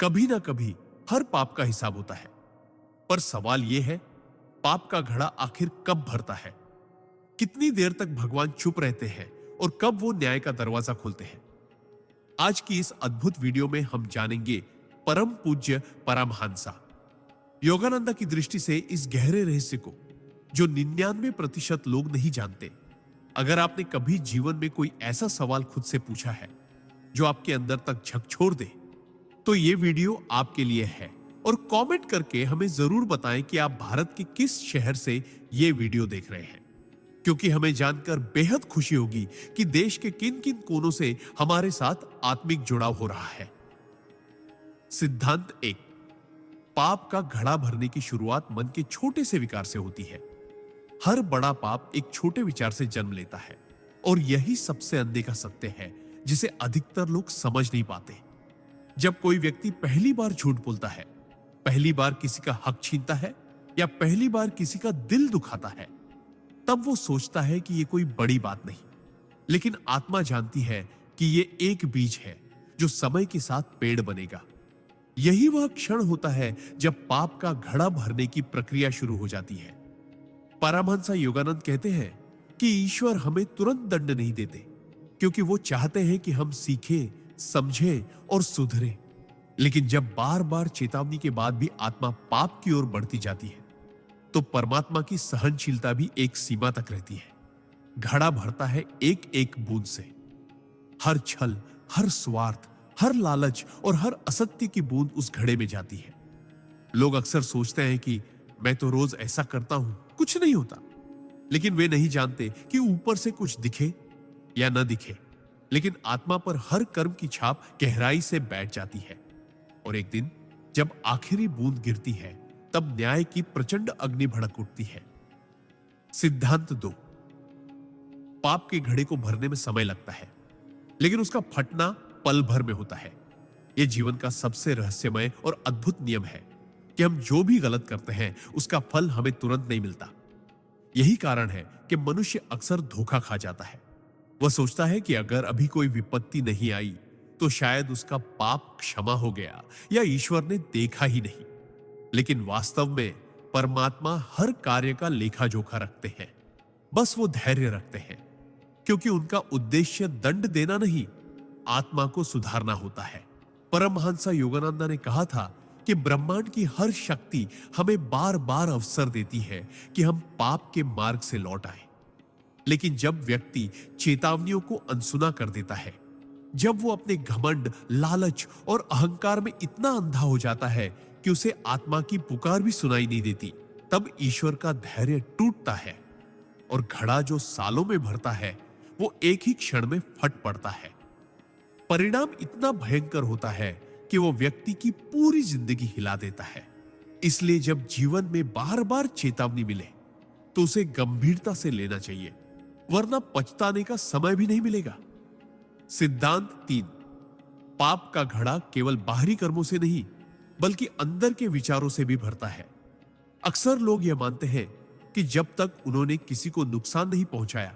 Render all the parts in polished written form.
कभी ना कभी हर पाप का हिसाब होता है, पर सवाल यह है, पाप का घड़ा आखिर कब भरता है? कितनी देर तक भगवान चुप रहते हैं और कब वो न्याय का दरवाजा खोलते हैं? आज की इस अद्भुत वीडियो में हम जानेंगे परम पूज्य परमहंसा योगानंदा की दृष्टि से इस गहरे रहस्य को जो 99% लोग नहीं जानते। अगर आपने कभी जीवन में कोई ऐसा सवाल खुद से पूछा है जो आपके अंदर तक झकझोर दे, तो ये वीडियो आपके लिए है। और कमेंट करके हमें जरूर बताएं कि आप भारत के किस शहर से ये वीडियो देख रहे हैं, क्योंकि हमें जानकर बेहद खुशी होगी कि देश के किन किन कोनों से हमारे साथ आत्मिक जुड़ाव हो रहा है। सिद्धांत 1। पाप का घड़ा भरने की शुरुआत मन के छोटे से विकार से होती है। हर बड़ा पाप एक छोटे विचार से जन्म लेता है, और यही सबसे अनदेखा सत्य है जिसे अधिकतर लोग समझ नहीं पाते। जब कोई व्यक्ति पहली बार झूठ बोलता है, पहली बार किसी का हक छीनता है, या पहली बार किसी का दिल दुखाता है, तब वो सोचता है कि ये कोई बड़ी बात नहीं। लेकिन आत्मा जानती है कि ये एक बीज है जो समय के साथ पेड़ बनेगा। यही वह क्षण होता है जब पाप का घड़ा भरने की प्रक्रिया शुरू हो जाती है। परमहंसा योगानंद कहते हैं कि ईश्वर हमें तुरंत दंड नहीं देते, क्योंकि वो चाहते हैं कि हम सीखें, समझें और सुधरें। लेकिन जब बार बार चेतावनी के बाद भी आत्मा पाप की ओर बढ़ती जाती है, तो परमात्मा की सहनशीलता भी एक सीमा तक रहती है। घड़ा भरता है एक एक बूंद से। हर छल, हर स्वार्थ, हर लालच और हर असत्य की बूंद उस घड़े में जाती है। लोग अक्सर सोचते हैं कि मैं तो रोज ऐसा करता हूं, कुछ नहीं होता। लेकिन वे नहीं जानते कि ऊपर से कुछ दिखे या न दिखे, लेकिन आत्मा पर हर कर्म की छाप गहराई से बैठ जाती है। और एक दिन जब आखिरी बूंद गिरती है, तब न्याय की प्रचंड अग्नि भड़क उठती है। सिद्धांत 2। पाप के घड़े को भरने में समय लगता है, लेकिन उसका फटना पल भर में होता है। यह जीवन का सबसे रहस्यमय और अद्भुत नियम है कि हम जो भी गलत करते हैं, उसका फल हमें तुरंत नहीं मिलता। यही कारण है कि मनुष्य अक्सर धोखा खा जाता है। वह सोचता है कि अगर अभी कोई विपत्ति नहीं आई तो शायद उसका पाप क्षमा हो गया, या ईश्वर ने देखा ही नहीं। लेकिन वास्तव में परमात्मा हर कार्य का लेखा जोखा रखते हैं। बस वो धैर्य रखते हैं, क्योंकि उनका उद्देश्य दंड देना नहीं, आत्मा को सुधारना होता है। परमहंसा योगानंदा ने कहा था कि ब्रह्मांड की हर शक्ति हमें बार बार अवसर देती है कि हम पाप के मार्ग से लौट आए। लेकिन जब व्यक्ति चेतावनियों को अनसुना कर देता है, जब वो अपने घमंड, लालच और अहंकार में इतना अंधा हो जाता है कि उसे आत्मा की पुकार भी सुनाई नहीं देती, तब ईश्वर का धैर्य टूटता है, और घड़ा जो सालों में भरता है वो एक ही क्षण में फट पड़ता है। परिणाम इतना भयंकर होता है कि वो व्यक्ति की पूरी जिंदगी हिला देता है। इसलिए जब जीवन में बार बार चेतावनी मिले तो उसे गंभीरता से लेना चाहिए, वरना पछताने का समय भी नहीं मिलेगा। सिद्धांत 3। पाप का घड़ा केवल बाहरी कर्मों से नहीं, बल्कि अंदर के विचारों से भी भरता है। अक्सर लोग यह मानते हैं कि जब तक उन्होंने किसी को नुकसान नहीं पहुंचाया,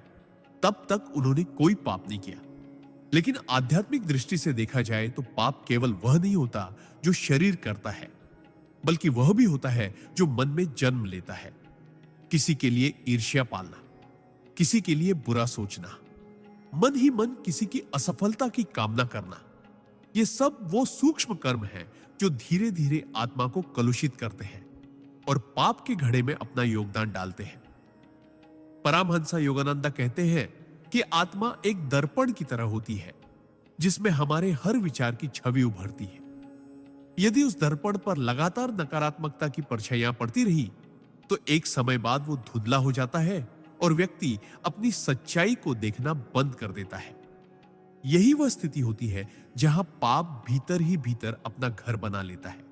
तब तक उन्होंने कोई पाप नहीं किया। लेकिन आध्यात्मिक दृष्टि से देखा जाए तो पाप केवल वह नहीं होता जो शरीर करता है, बल्कि वह भी होता है जो मन में जन्म लेता है। किसी के लिए ईर्ष्या पालना, किसी के लिए बुरा सोचना, मन ही मन किसी की असफलता की कामना करना, ये सब वो सूक्ष्म कर्म हैं जो धीरे धीरे आत्मा को कलुषित करते हैं और पाप के घड़े में अपना योगदान डालते हैं। परमहंसा योगानंदा कहते हैं कि आत्मा एक दर्पण की तरह होती है, जिसमें हमारे हर विचार की छवि उभरती है। यदि उस दर्पण पर लगातार नकारात्मकता की परछाइयां पड़ती रही, तो एक समय बाद वो धुंधला हो जाता है और व्यक्ति अपनी सच्चाई को देखना बंद कर देता है। यही वह स्थिति होती है जहां पाप भीतर ही भीतर अपना घर बना लेता है।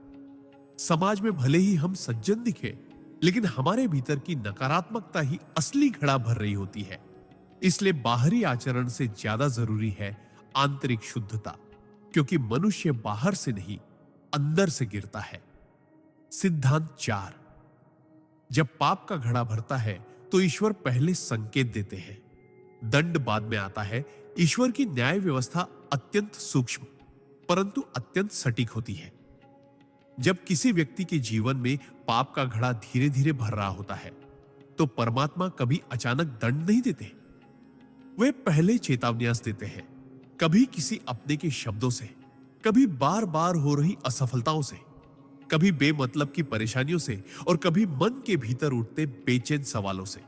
समाज में भले ही हम सज्जन दिखे, लेकिन हमारे भीतर की नकारात्मकता ही असली घड़ा भर रही होती है। इसलिए बाहरी आचरण से ज्यादा जरूरी है आंतरिक शुद्धता, क्योंकि मनुष्य बाहर से नहीं, अंदर से गिरता है। सिद्धांत 4। जब पाप का घड़ा भरता है तो ईश्वर पहले संकेत देते हैं, दंड बाद में आता है। ईश्वर की न्याय व्यवस्था अत्यंत सूक्ष्म परंतु अत्यंत सटीक होती है। जब किसी व्यक्ति के जीवन में पाप का घड़ा धीरे धीरे भर रहा होता है, तो परमात्मा कभी अचानक दंड नहीं देते। वे पहले चेतावनियां देते हैं, कभी किसी अपने के शब्दों से, कभी बार बार हो रही असफलताओं से, कभी बेमतलब की परेशानियों से, और कभी मन के भीतर उठते बेचैन सवालों से।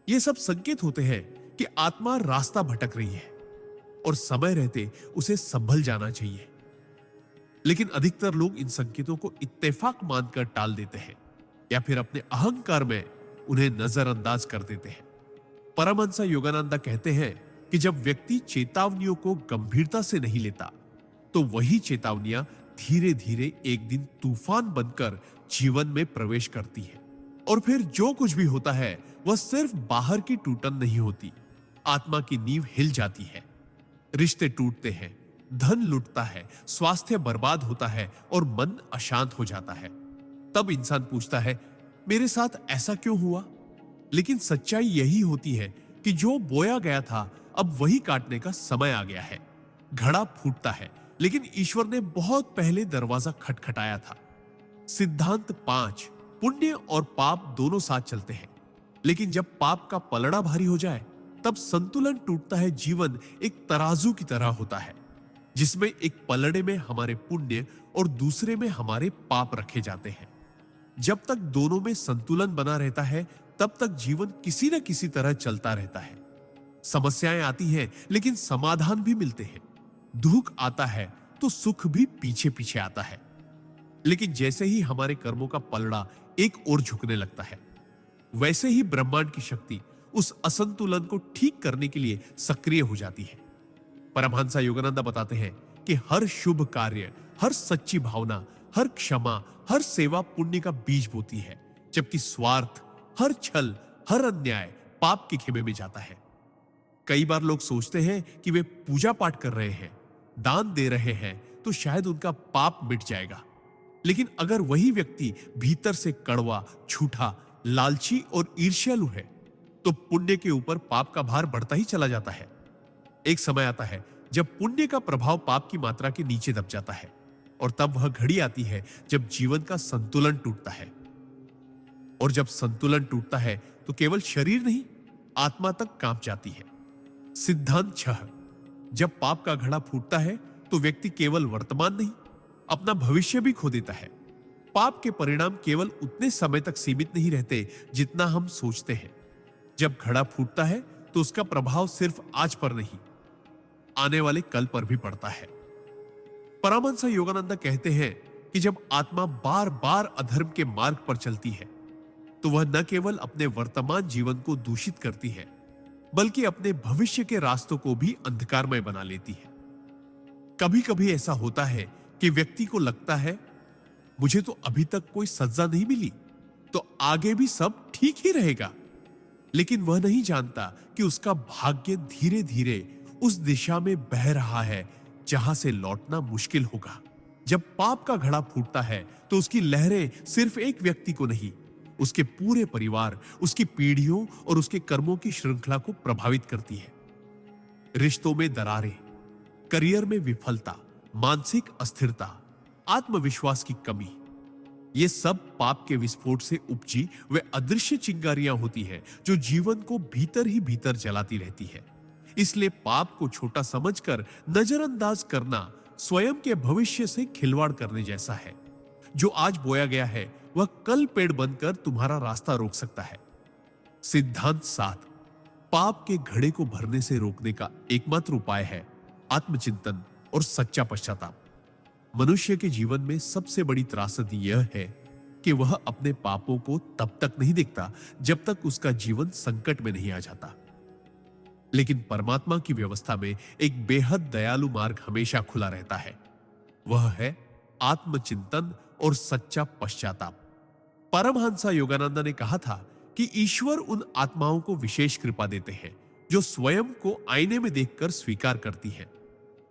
ये सब संकेत होते हैं कि आत्मा रास्ता भटक रही है और समय रहते उसे संभल जाना चाहिए। लेकिन अधिकतर लोग इन संकेतों को इत्तेफाक मानकर टाल देते हैं या फिर अपने अहंकार में उन्हें नजरअंदाज कर देते हैं। परमहंस योगानंद कहते हैं कि जब व्यक्ति चेतावनियों को गंभीरता से नहीं लेता, तो वही चेतावनियां धीरे धीरे एक दिन तूफान बनकर जीवन में प्रवेश करती है। और फिर जो कुछ भी होता है वह सिर्फ बाहर की टूटन नहीं होती, आत्मा की नींव हिल जाती है। रिश्ते टूटते हैं, धन लुटता है, स्वास्थ्य बर्बाद होता है और मन अशांत हो जाता है। तब इंसान पूछता है, मेरे साथ ऐसा क्यों हुआ? लेकिन सच्चाई यही होती है कि जो बोया गया था अब वही काटने का समय आ गया है। घड़ा फूटता है, लेकिन ईश्वर ने बहुत पहले दरवाजा खटखटाया था। सिद्धांत 5, पुण्य और पाप दोनों साथ चलते हैं, लेकिन जब पाप का पलड़ा भारी हो जाए तब संतुलन टूटता है। जीवन एक तराजू की तरह होता है, जिसमें एक पलड़े में हमारे पुण्य और दूसरे में हमारे पाप रखे जाते हैं। जब तक दोनों में संतुलन बना रहता है, तब तक जीवन किसी न किसी तरह चलता रहता है। समस्याएं आती हैं, लेकिन समाधान भी मिलते हैं। दुख आता है तो सुख भी पीछे पीछे आता है। लेकिन जैसे ही हमारे कर्मों का पलड़ा एक ओर झुकने लगता है, वैसे ही ब्रह्मांड की शक्ति उस असंतुलन को ठीक करने के लिए सक्रिय हो जाती है। परमहंस योगानंद बताते हैं कि हर शुभ कार्य, हर सच्ची भावना, हर क्षमा, हर सेवा पुण्य का बीज बोती है, जबकि स्वार्थ, हर छल, हर अन्याय पाप के खेमे में जाता है। कई बार लोग सोचते हैं कि वे पूजा पाठ कर रहे हैं, दान दे रहे हैं, तो शायद उनका पाप मिट जाएगा। लेकिन अगर वही व्यक्ति भीतर से कड़वा, झूठा, लालची और ईर्ष्यालु है, तो पुण्य के ऊपर पाप का भार बढ़ता ही चला जाता है। एक समय आता है जब पुण्य का प्रभाव पाप की मात्रा के नीचे दब जाता है, और तब वह घड़ी आती है जब जीवन का संतुलन टूटता है। और जब संतुलन टूटता है तो केवल शरीर नहीं, आत्मा तक कांप जाती है। सिद्धांत 6, जब पाप का घड़ा फूटता है तो व्यक्ति केवल वर्तमान नहीं, अपना भविष्य भी खो देता है। पाप के परिणाम केवल उतने समय तक सीमित नहीं रहते जितना हम सोचते हैं। जब घड़ा फूटता है तो उसका प्रभाव सिर्फ आज पर नहीं, आने वाले कल पर भी पड़ता है। परमहंस योगानंद कहते हैं कि जब आत्मा बार बार अधर्म के मार्ग पर चलती है, तो वह न केवल अपने वर्तमान जीवन को दूषित करती है, बल्कि अपने भविष्य के रास्तों को भी अंधकारमय बना लेती है। कभी कभी ऐसा होता है कि व्यक्ति को लगता है, मुझे तो अभी तक कोई सजा नहीं मिली, तो आगे भी सब ठीक ही रहेगा। लेकिन वह नहीं जानता कि उसका भाग्य धीरे धीरे उस दिशा में बह रहा है जहां से लौटना मुश्किल होगा। जब पाप का घड़ा फूटता है तो उसकी लहरें सिर्फ एक व्यक्ति को नहीं, उसके पूरे परिवार, उसकी पीढ़ियों और उसके कर्मों की श्रृंखला को प्रभावित करती है। रिश्तों में दरारें, करियर में विफलता, मानसिक अस्थिरता, आत्मविश्वास की कमी, ये सब पाप के विस्फोट से उपजी वे अदृश्य चिंगारियां होती हैं जो जीवन को भीतर ही भीतर जलाती रहती है। इसलिए पाप को छोटा समझकर नजरअंदाज करना स्वयं के भविष्य से खिलवाड़ करने जैसा है। जो आज बोया गया है वह कल पेड़ बनकर तुम्हारा रास्ता रोक सकता है। सिद्धांत 7, पाप के घड़े को भरने से रोकने का एकमात्र उपाय है आत्मचिंतन और सच्चा पश्चाताप। मनुष्य के जीवन में सबसे बड़ी त्रासदी यह है कि वह अपने पापों को तब तक नहीं देखता जब तक उसका जीवन संकट में नहीं आ जाता। लेकिन परमात्मा की व्यवस्था में एक बेहद दयालु मार्ग हमेशा खुला रहता है, वह है आत्मचिंतन और सच्चा पश्चाताप। परमहंस योगानंद ने कहा था कि ईश्वर उन आत्माओं को विशेष कृपा देते हैं जो स्वयं को आईने में देखकर स्वीकार करती है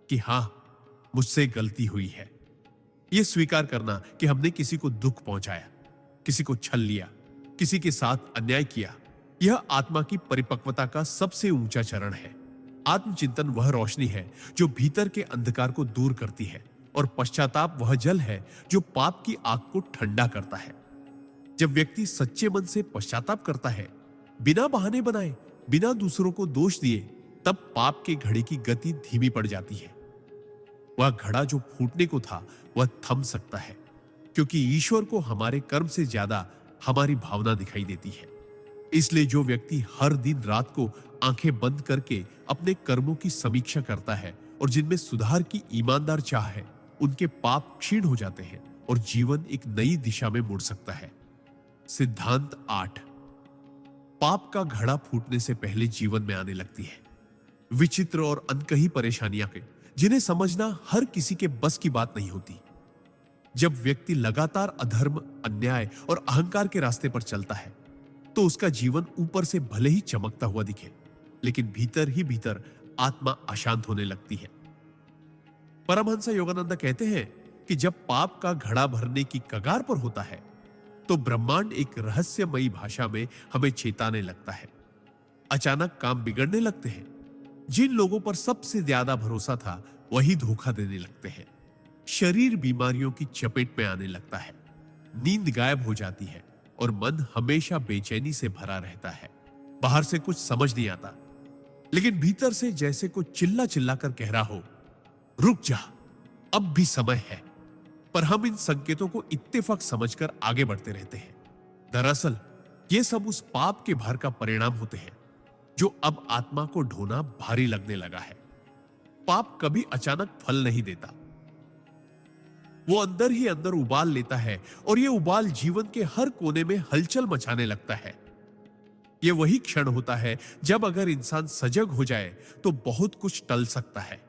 कि हां, मुझसे गलती हुई है। यह स्वीकार करना कि हमने किसी को दुख पहुंचाया, किसी को छल लिया, किसी के साथ अन्याय किया, यह आत्मा की परिपक्वता का सबसे ऊंचा चरण है। आत्मचिंतन वह रोशनी है जो भीतर के अंधकार को दूर करती है और पश्चाताप वह जल है जो पाप की आग को ठंडा करता है। जब व्यक्ति सच्चे मन से पश्चाताप करता है, बिना बहाने बनाए, बिना दूसरों को दोष दिए, तब पाप के घड़े की गति धीमी पड़ जाती है। वह घड़ा जो फूटने को था वह थम सकता है, क्योंकि ईश्वर को हमारे कर्म से ज्यादा हमारी भावना दिखाई देती है। इसलिए जो व्यक्ति हर दिन रात को आंखें बंद करके अपने कर्मों की समीक्षा करता है और जिनमें सुधार की ईमानदार चाह है, उनके पाप क्षीण हो जाते हैं और जीवन एक नई दिशा में मुड़ सकता है। सिद्धांत 8। पाप का घड़ा फूटने से पहले जीवन में आने लगती है विचित्र और अनकही परेशानियां के, जिन्हें समझना हर किसी के बस की बात नहीं होती। जब व्यक्ति लगातार अधर्म, अन्याय और अहंकार के रास्ते पर चलता है, तो उसका जीवन ऊपर से भले ही चमकता हुआ दिखे, लेकिन भीतर ही भीतर आत्मा अशांत होने लगती है। परमहंस योगानंद कहते हैं कि जब पाप का घड़ा भरने की कगार पर होता है, तो ब्रह्मांड एक रहस्यमयी भाषा में हमें चेताने लगता है। अचानक काम बिगड़ने लगते हैं। जिन लोगों पर सबसे ज्यादा भरोसा था, वही धोखा देने लगते हैं। शरीर बीमारियों की चपेट में आने लगता है। नींद गायब हो जाती है और मन हमेशा बेचैनी से भरा रहता है। बाहर से कुछ समझ नहीं आता, लेकिन भीतर से जैसे कुछ चिल्ला चिल्ला कर कह रहा हो, रुक जा, अब भी समय है। पर हम इन संकेतों को इत्तेफाक समझकर आगे बढ़ते रहते हैं। दरअसल ये सब उस पाप के भार का परिणाम होते हैं जो अब आत्मा को ढोना भारी लगने लगा है। पाप कभी अचानक फल नहीं देता, वो अंदर ही अंदर उबाल लेता है और ये उबाल जीवन के हर कोने में हलचल मचाने लगता है। ये वही क्षण होता है जब अगर इंसान सजग हो जाए तो बहुत कुछ टल सकता है,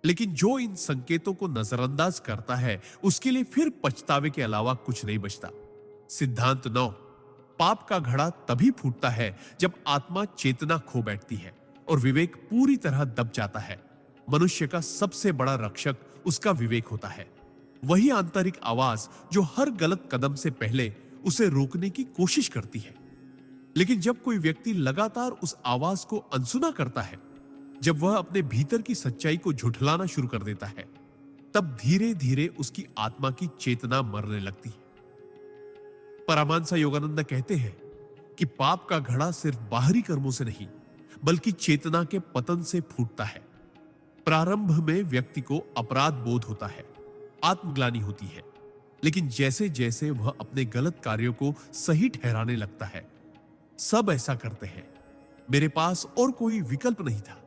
लेकिन जो इन संकेतों को नजरअंदाज करता है, उसके लिए फिर पछतावे के अलावा कुछ नहीं बचता। सिद्धांत 9। पाप का घड़ा तभी फूटता है जब आत्मा चेतना खो बैठती है और विवेक पूरी तरह दब जाता है। मनुष्य का सबसे बड़ा रक्षक उसका विवेक होता है। वही आंतरिक आवाज जो हर गलत कदम से पहले उसे रोकने की कोशिश करती है। लेकिन जब कोई व्यक्ति लगातार उस आवाज को अनसुना करता है, जब वह अपने भीतर की सच्चाई को झुठलाना शुरू कर देता है, तब धीरे धीरे उसकी आत्मा की चेतना मरने लगती है। परमहंस योगानंद कहते हैं कि पाप का घड़ा सिर्फ बाहरी कर्मों से नहीं, बल्कि चेतना के पतन से फूटता है। प्रारंभ में व्यक्ति को अपराध बोध होता है, आत्मग्लानि होती है, लेकिन जैसे जैसे वह अपने गलत कार्यों को सही ठहराने लगता है, सब ऐसा करते हैं, मेरे पास और कोई विकल्प नहीं था,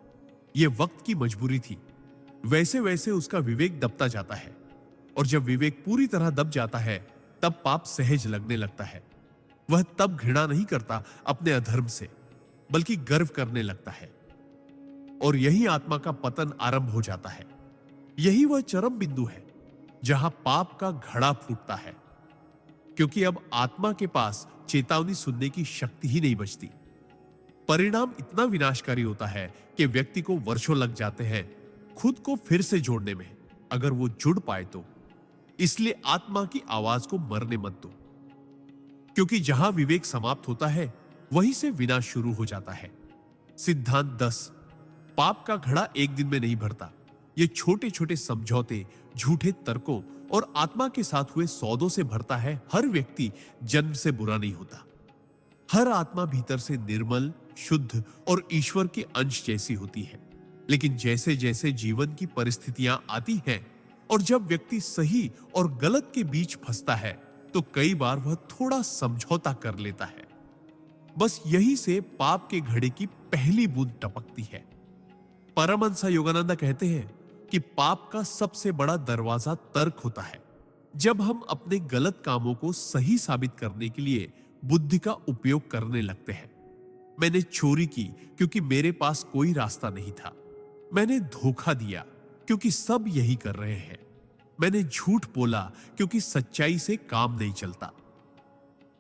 यह वक्त की मजबूरी थी, वैसे वैसे उसका विवेक दबता जाता है। और जब विवेक पूरी तरह दब जाता है, तब पाप सहज लगने लगता है। वह तब घृणा नहीं करता अपने अधर्म से, बल्कि गर्व करने लगता है। और यही आत्मा का पतन आरंभ हो जाता है। यही वह चरम बिंदु है जहां पाप का घड़ा फूटता है, क्योंकि अब आत्मा के पास चेतावनी सुनने की शक्ति ही नहीं बचती। परिणाम इतना विनाशकारी होता है कि व्यक्ति को वर्षों लग जाते हैं खुद को फिर से जोड़ने में, अगर वो जुड़ पाए तो। इसलिए आत्मा की आवाज को मरने मत दो, क्योंकि जहां विवेक समाप्त होता है, वहीं से विनाश शुरू हो जाता है। सिद्धांत 10। पाप का घड़ा एक दिन में नहीं भरता। ये छोटे छोटे समझौते, झूठे तर्कों और आत्मा के साथ हुए सौदों से भरता है। हर व्यक्ति जन्म से बुरा नहीं होता। हर आत्मा भीतर से निर्मल, शुद्ध और ईश्वर के अंश जैसी होती है। लेकिन जैसे जैसे जीवन की परिस्थितियां आती हैं और जब व्यक्ति सही और गलत के बीच फंसता है, तो कई बार वह थोड़ा समझौता कर लेता है। बस यही से पाप के घड़े की पहली बूंद टपकती है। परमहंस योगानंद कहते हैं कि पाप का सबसे बड़ा दरवाजा तर्क होता है। जब हम अपने गलत कामों को सही साबित करने के लिए बुद्धि का उपयोग करने लगते हैं। मैंने चोरी की क्योंकि मेरे पास कोई रास्ता नहीं था। मैंने धोखा दिया क्योंकि सब यही कर रहे हैं। मैंने झूठ बोला क्योंकि सच्चाई से काम नहीं चलता।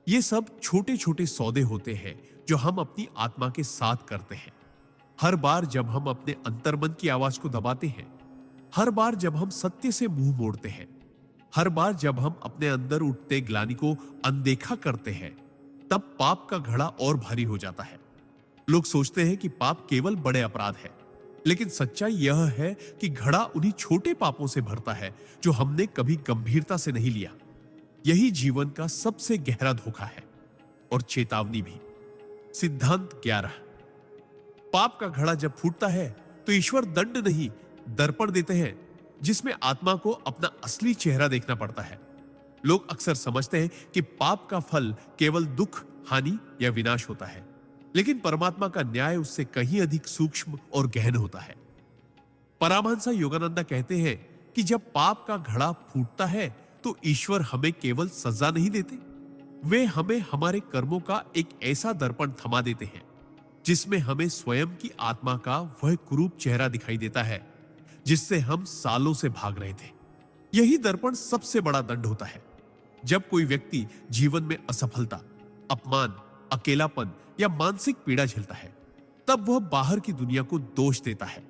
ये सब छोटे छोटे सौदे होते हैं जो हम अपनी आत्मा के साथ करते हैं। हर बार जब हम अपने अंतर्मन की आवाज को दबाते हैं, हर बार जब हम सत्य से मुंह मोड़ते हैं, हर बार जब हम अपने अंदर उठते ग्लानि को अनदेखा करते हैं, तब पाप का घड़ा और भारी हो जाता है। लोग सोचते हैं कि पाप केवल बड़े अपराध है, लेकिन सच्चाई यह है कि घड़ा उन्हीं छोटे पापों से भरता है जो हमने कभी गंभीरता से नहीं लिया। यही जीवन का सबसे गहरा धोखा है और चेतावनी भी। सिद्धांत 11। पाप का घड़ा जब फूटता है तो ईश्वर दंड नहीं, दर्पण देते हैं जिसमें आत्मा को अपना असली चेहरा देखना पड़ता है। लोग अक्सर समझते हैं कि पाप का फल केवल दुख, हानि या विनाश होता है, लेकिन परमात्मा का न्याय उससे कहीं अधिक सूक्ष्म और गहन होता है। परमहंस योगानंदा कहते हैं कि जब पाप का घड़ा फूटता है तो ईश्वर हमें केवल सजा नहीं देते, वे हमें हमारे कर्मों का एक ऐसा दर्पण थमा देते हैं जिसमें हमें स्वयं की आत्मा का वह कुरूप चेहरा दिखाई देता है जिससे हम सालों से भाग रहे थे। यही दर्पण सबसे बड़ा दंड होता है। जब कोई व्यक्ति जीवन में असफलता, अपमान, अकेलापन या मानसिक पीड़ा झेलता है, तब वह बाहर की दुनिया को दोष देता है।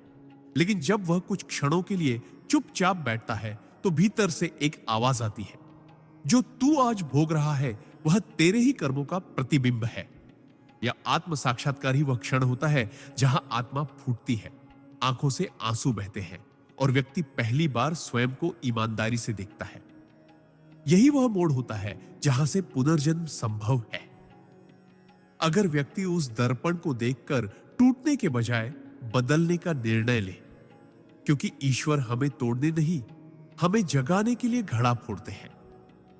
लेकिन जब वह कुछ क्षणों के लिए चुपचाप बैठता है तो भीतर से एक आवाज आती है, जो तू आज भोग रहा है वह तेरे ही कर्मों का प्रतिबिंब है। यह आत्म साक्षात्कार ही वह क्षण होता है जहां आत्मा फूटती है, आंखों से आंसू बहते हैं और व्यक्ति पहली बार स्वयं को ईमानदारी से देखता है। यही वह मोड़ होता है जहां से पुनर्जन्म संभव है। अगर व्यक्ति उस दर्पण को देखकर टूटने के बजाय बदलने का निर्णय ले, क्योंकि ईश्वर हमें तोड़ने नहीं, हमें जगाने के लिए घड़ा फोड़ते हैं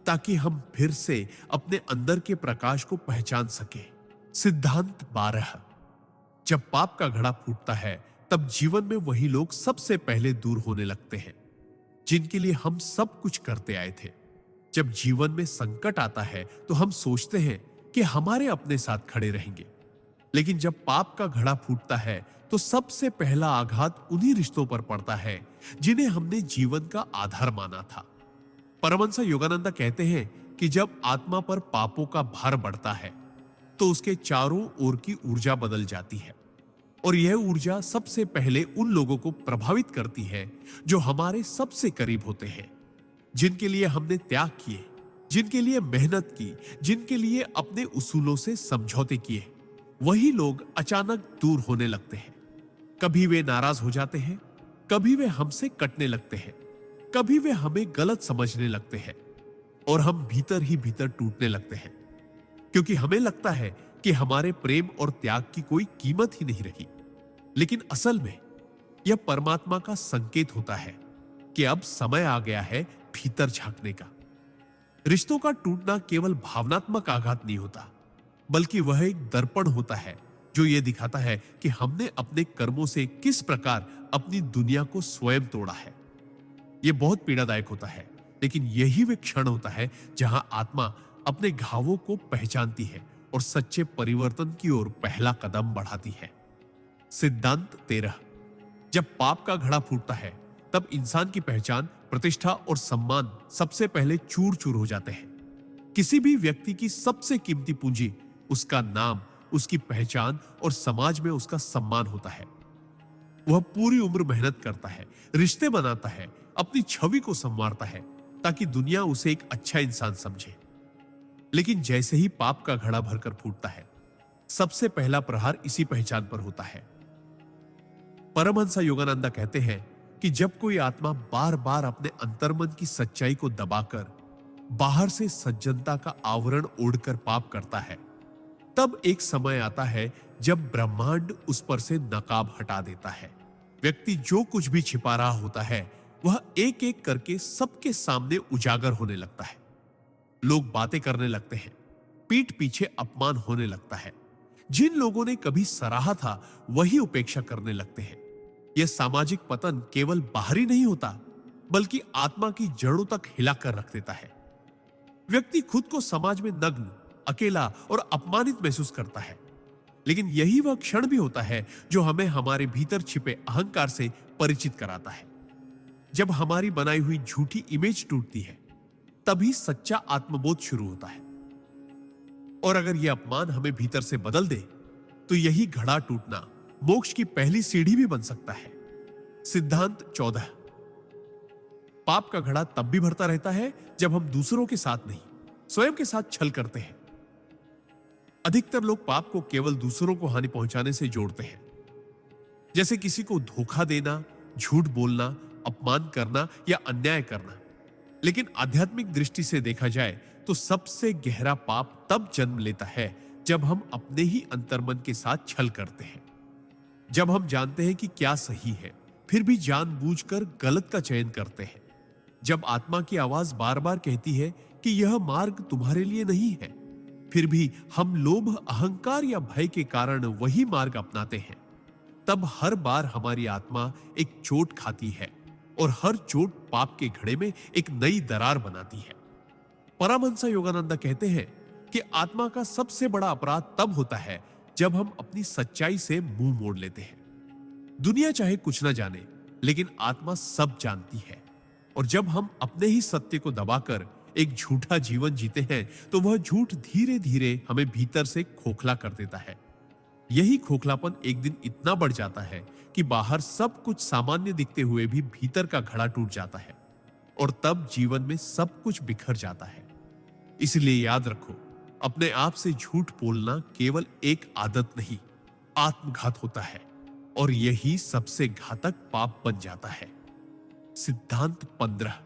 ताकि हम फिर से अपने अंदर के प्रकाश को पहचान सके। सिद्धांत 12। जब पाप का घड़ा फूटता है तब जीवन में वही लोग सबसे पहले दूर होने लगते हैं जिनके लिए हम सब कुछ करते आए थे। जब जीवन में संकट आता है तो हम सोचते हैं कि हमारे अपने साथ खड़े रहेंगे, लेकिन जब पाप का घड़ा फूटता है तो सबसे पहला आघात उन्हीं रिश्तों पर पड़ता है जिन्हें हमने जीवन का आधार माना था। परमहंस योगानंदा कहते हैं कि जब आत्मा पर पापों का भार बढ़ता है तो उसके चारों ओर की ऊर्जा बदल जाती है, और यह ऊर्जा सबसे पहले उन लोगों को प्रभावित करती है जो हमारे सबसे करीब होते हैं, जिनके लिए हमने त्याग किए, जिनके लिए मेहनत की, जिनके लिए अपने उसूलों से समझौते किए। वही लोग अचानक दूर होने लगते हैं। कभी वे नाराज हो जाते हैं, कभी वे हमसे कटने लगते हैं, कभी वे हमें गलत समझने लगते हैं और हम भीतर ही भीतर टूटने लगते हैं, क्योंकि हमें लगता है कि हमारे प्रेम और त्याग की कोई कीमत ही नहीं रही। लेकिन असल में यह परमात्मा का संकेत होता है कि अब समय आ गया है भीतर झांकने का। रिश्तों का टूटना केवल भावनात्मक आघात नहीं होता, बल्कि वह एक दर्पण होता है जो यह दिखाता है कि हमने अपने कर्मों से किस प्रकार अपनी दुनिया को स्वयं तोड़ा है। यह बहुत पीड़ादायक होता है, लेकिन यही वह क्षण होता है जहां आत्मा अपने घावों को पहचानती है और सच्चे परिवर्तन की ओर पहला कदम बढ़ाती है। सिद्धांत 13। जब पाप का घड़ा फूटता है तब इंसान की पहचान, प्रतिष्ठा और सम्मान सबसे पहले चूर चूर हो जाते हैं। किसी भी व्यक्ति की सबसे कीमती पूंजी उसका नाम, उसकी पहचान और समाज में उसका सम्मान होता है। वह पूरी उम्र मेहनत करता है, रिश्ते बनाता है, अपनी छवि को संवारता है ताकि दुनिया उसे एक अच्छा इंसान समझे। लेकिन जैसे ही पाप का घड़ा भरकर फूटता है, सबसे पहला प्रहार इसी पहचान पर होता है। परमहंस योगानंदा कहते हैं कि जब कोई आत्मा बार बार अपने अंतर्मन की सच्चाई को दबाकर बाहर से सज्जनता का आवरण ओढ़कर पाप करता है, तब एक समय आता है जब ब्रह्मांड उस पर से नकाब हटा देता है। व्यक्ति जो कुछ भी छिपा रहा होता है वह एक एक करके सबके सामने उजागर होने लगता है। लोग बातें करने लगते हैं, पीठ पीछे अपमान होने लगता है। जिन लोगों ने कभी सराहा था वही उपेक्षा करने लगते हैं। यह सामाजिक पतन केवल बाहरी नहीं होता, बल्कि आत्मा की जड़ों तक हिलाकर रख देता है। व्यक्ति खुद को समाज में नग्न, अकेला और अपमानित महसूस करता है। लेकिन यही वह क्षण भी होता है जो हमें हमारे भीतर छिपे अहंकार से परिचित कराता है। जब हमारी बनाई हुई झूठी इमेज टूटती है, तभी सच्चा आत्मबोध शुरू होता है। और अगर यह अपमान हमें भीतर से बदल दे, तो यही घड़ा टूटना मोक्ष की पहली सीढ़ी भी बन सकता है। सिद्धांत 14। पाप का घड़ा तब भी भरता रहता है जब हम दूसरों के साथ नहीं, स्वयं के साथ छल करते हैं। अधिकतर लोग पाप को केवल दूसरों को हानि पहुंचाने से जोड़ते हैं। जैसे किसी को धोखा देना, झूठ बोलना, अपमान करना या अन्याय करना। लेकिन आध्यात्मिक दृष्टि से देखा जाए तो सबसे गहरा पाप तब जन्म लेता है जब हम अपने ही अंतर्मन के साथ छल करते हैं। जब हम जानते हैं कि क्या सही है, फिर भी जानबूझकर गलत का चयन करते हैं। जब आत्मा की आवाज बार बार कहती है कि यह मार्ग तुम्हारे लिए नहीं है, फिर भी हम लोभ, अहंकार या भय के कारण वही मार्ग अपनाते हैं। तब हर बार हमारी आत्मा एक चोट खाती है और हर चोट पाप के घड़े में एक नई दरार बनाती है। परमहंस योगानंद कहते हैं कि आत्मा का सबसे बड़ा अपराध तब होता है जब हम अपनी सच्चाई से मुंह मोड़ लेते हैं। दुनिया चाहे कुछ ना जाने, लेकिन आत्मा सब जानती है। और जब हम अपने ही सत्य को दबाकर एक झूठा जीवन जीते हैं, तो वह झूठ धीरे धीरे हमें भीतर से खोखला कर देता है। यही खोखलापन एक दिन इतना बढ़ जाता है कि बाहर सब कुछ सामान्य दिखते हुए भी भीतर का घड़ा टूट जाता है और तब जीवन में सब कुछ बिखर जाता है। इसलिए याद रखो, अपने आप से झूठ बोलना केवल एक आदत नहीं, आत्मघात होता है और यही सबसे घातक पाप बन जाता है। सिद्धांत 15।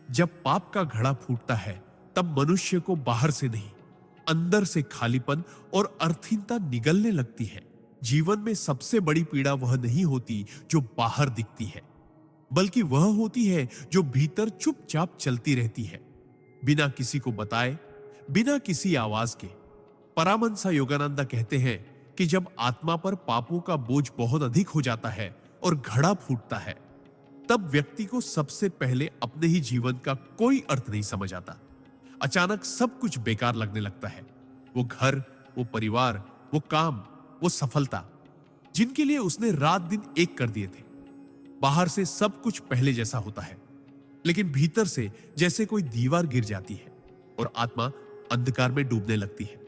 जब पाप का घड़ा फूटता है, तब मनुष्य को बाहर से नहीं, अंदर से खालीपन और अर्थहीनता निगलने लगती है। जीवन में सबसे बड़ी पीड़ा वह नहीं होती जो बाहर दिखती है, बल्कि वह होती है जो भीतर चुपचाप चलती रहती है, बिना किसी को बताए, बिना किसी आवाज के। परमहंस योगानंद कहते हैं कि जब आत्मा पर पापों का बोझ बहुत अधिक हो जाता है और घड़ा फूटता है, तब व्यक्ति को सबसे पहले अपने ही जीवन का कोई अर्थ नहीं समझ आता। अचानक सब कुछ बेकार लगने लगता है। वो घर, वो परिवार, वो काम, वो सफलता, जिनके लिए उसने रात दिन एक कर दिए थे। बाहर से सब कुछ पहले जैसा होता है, लेकिन भीतर से जैसे कोई दीवार गिर जाती है और आत्मा अंधकार में डूबने लगती है।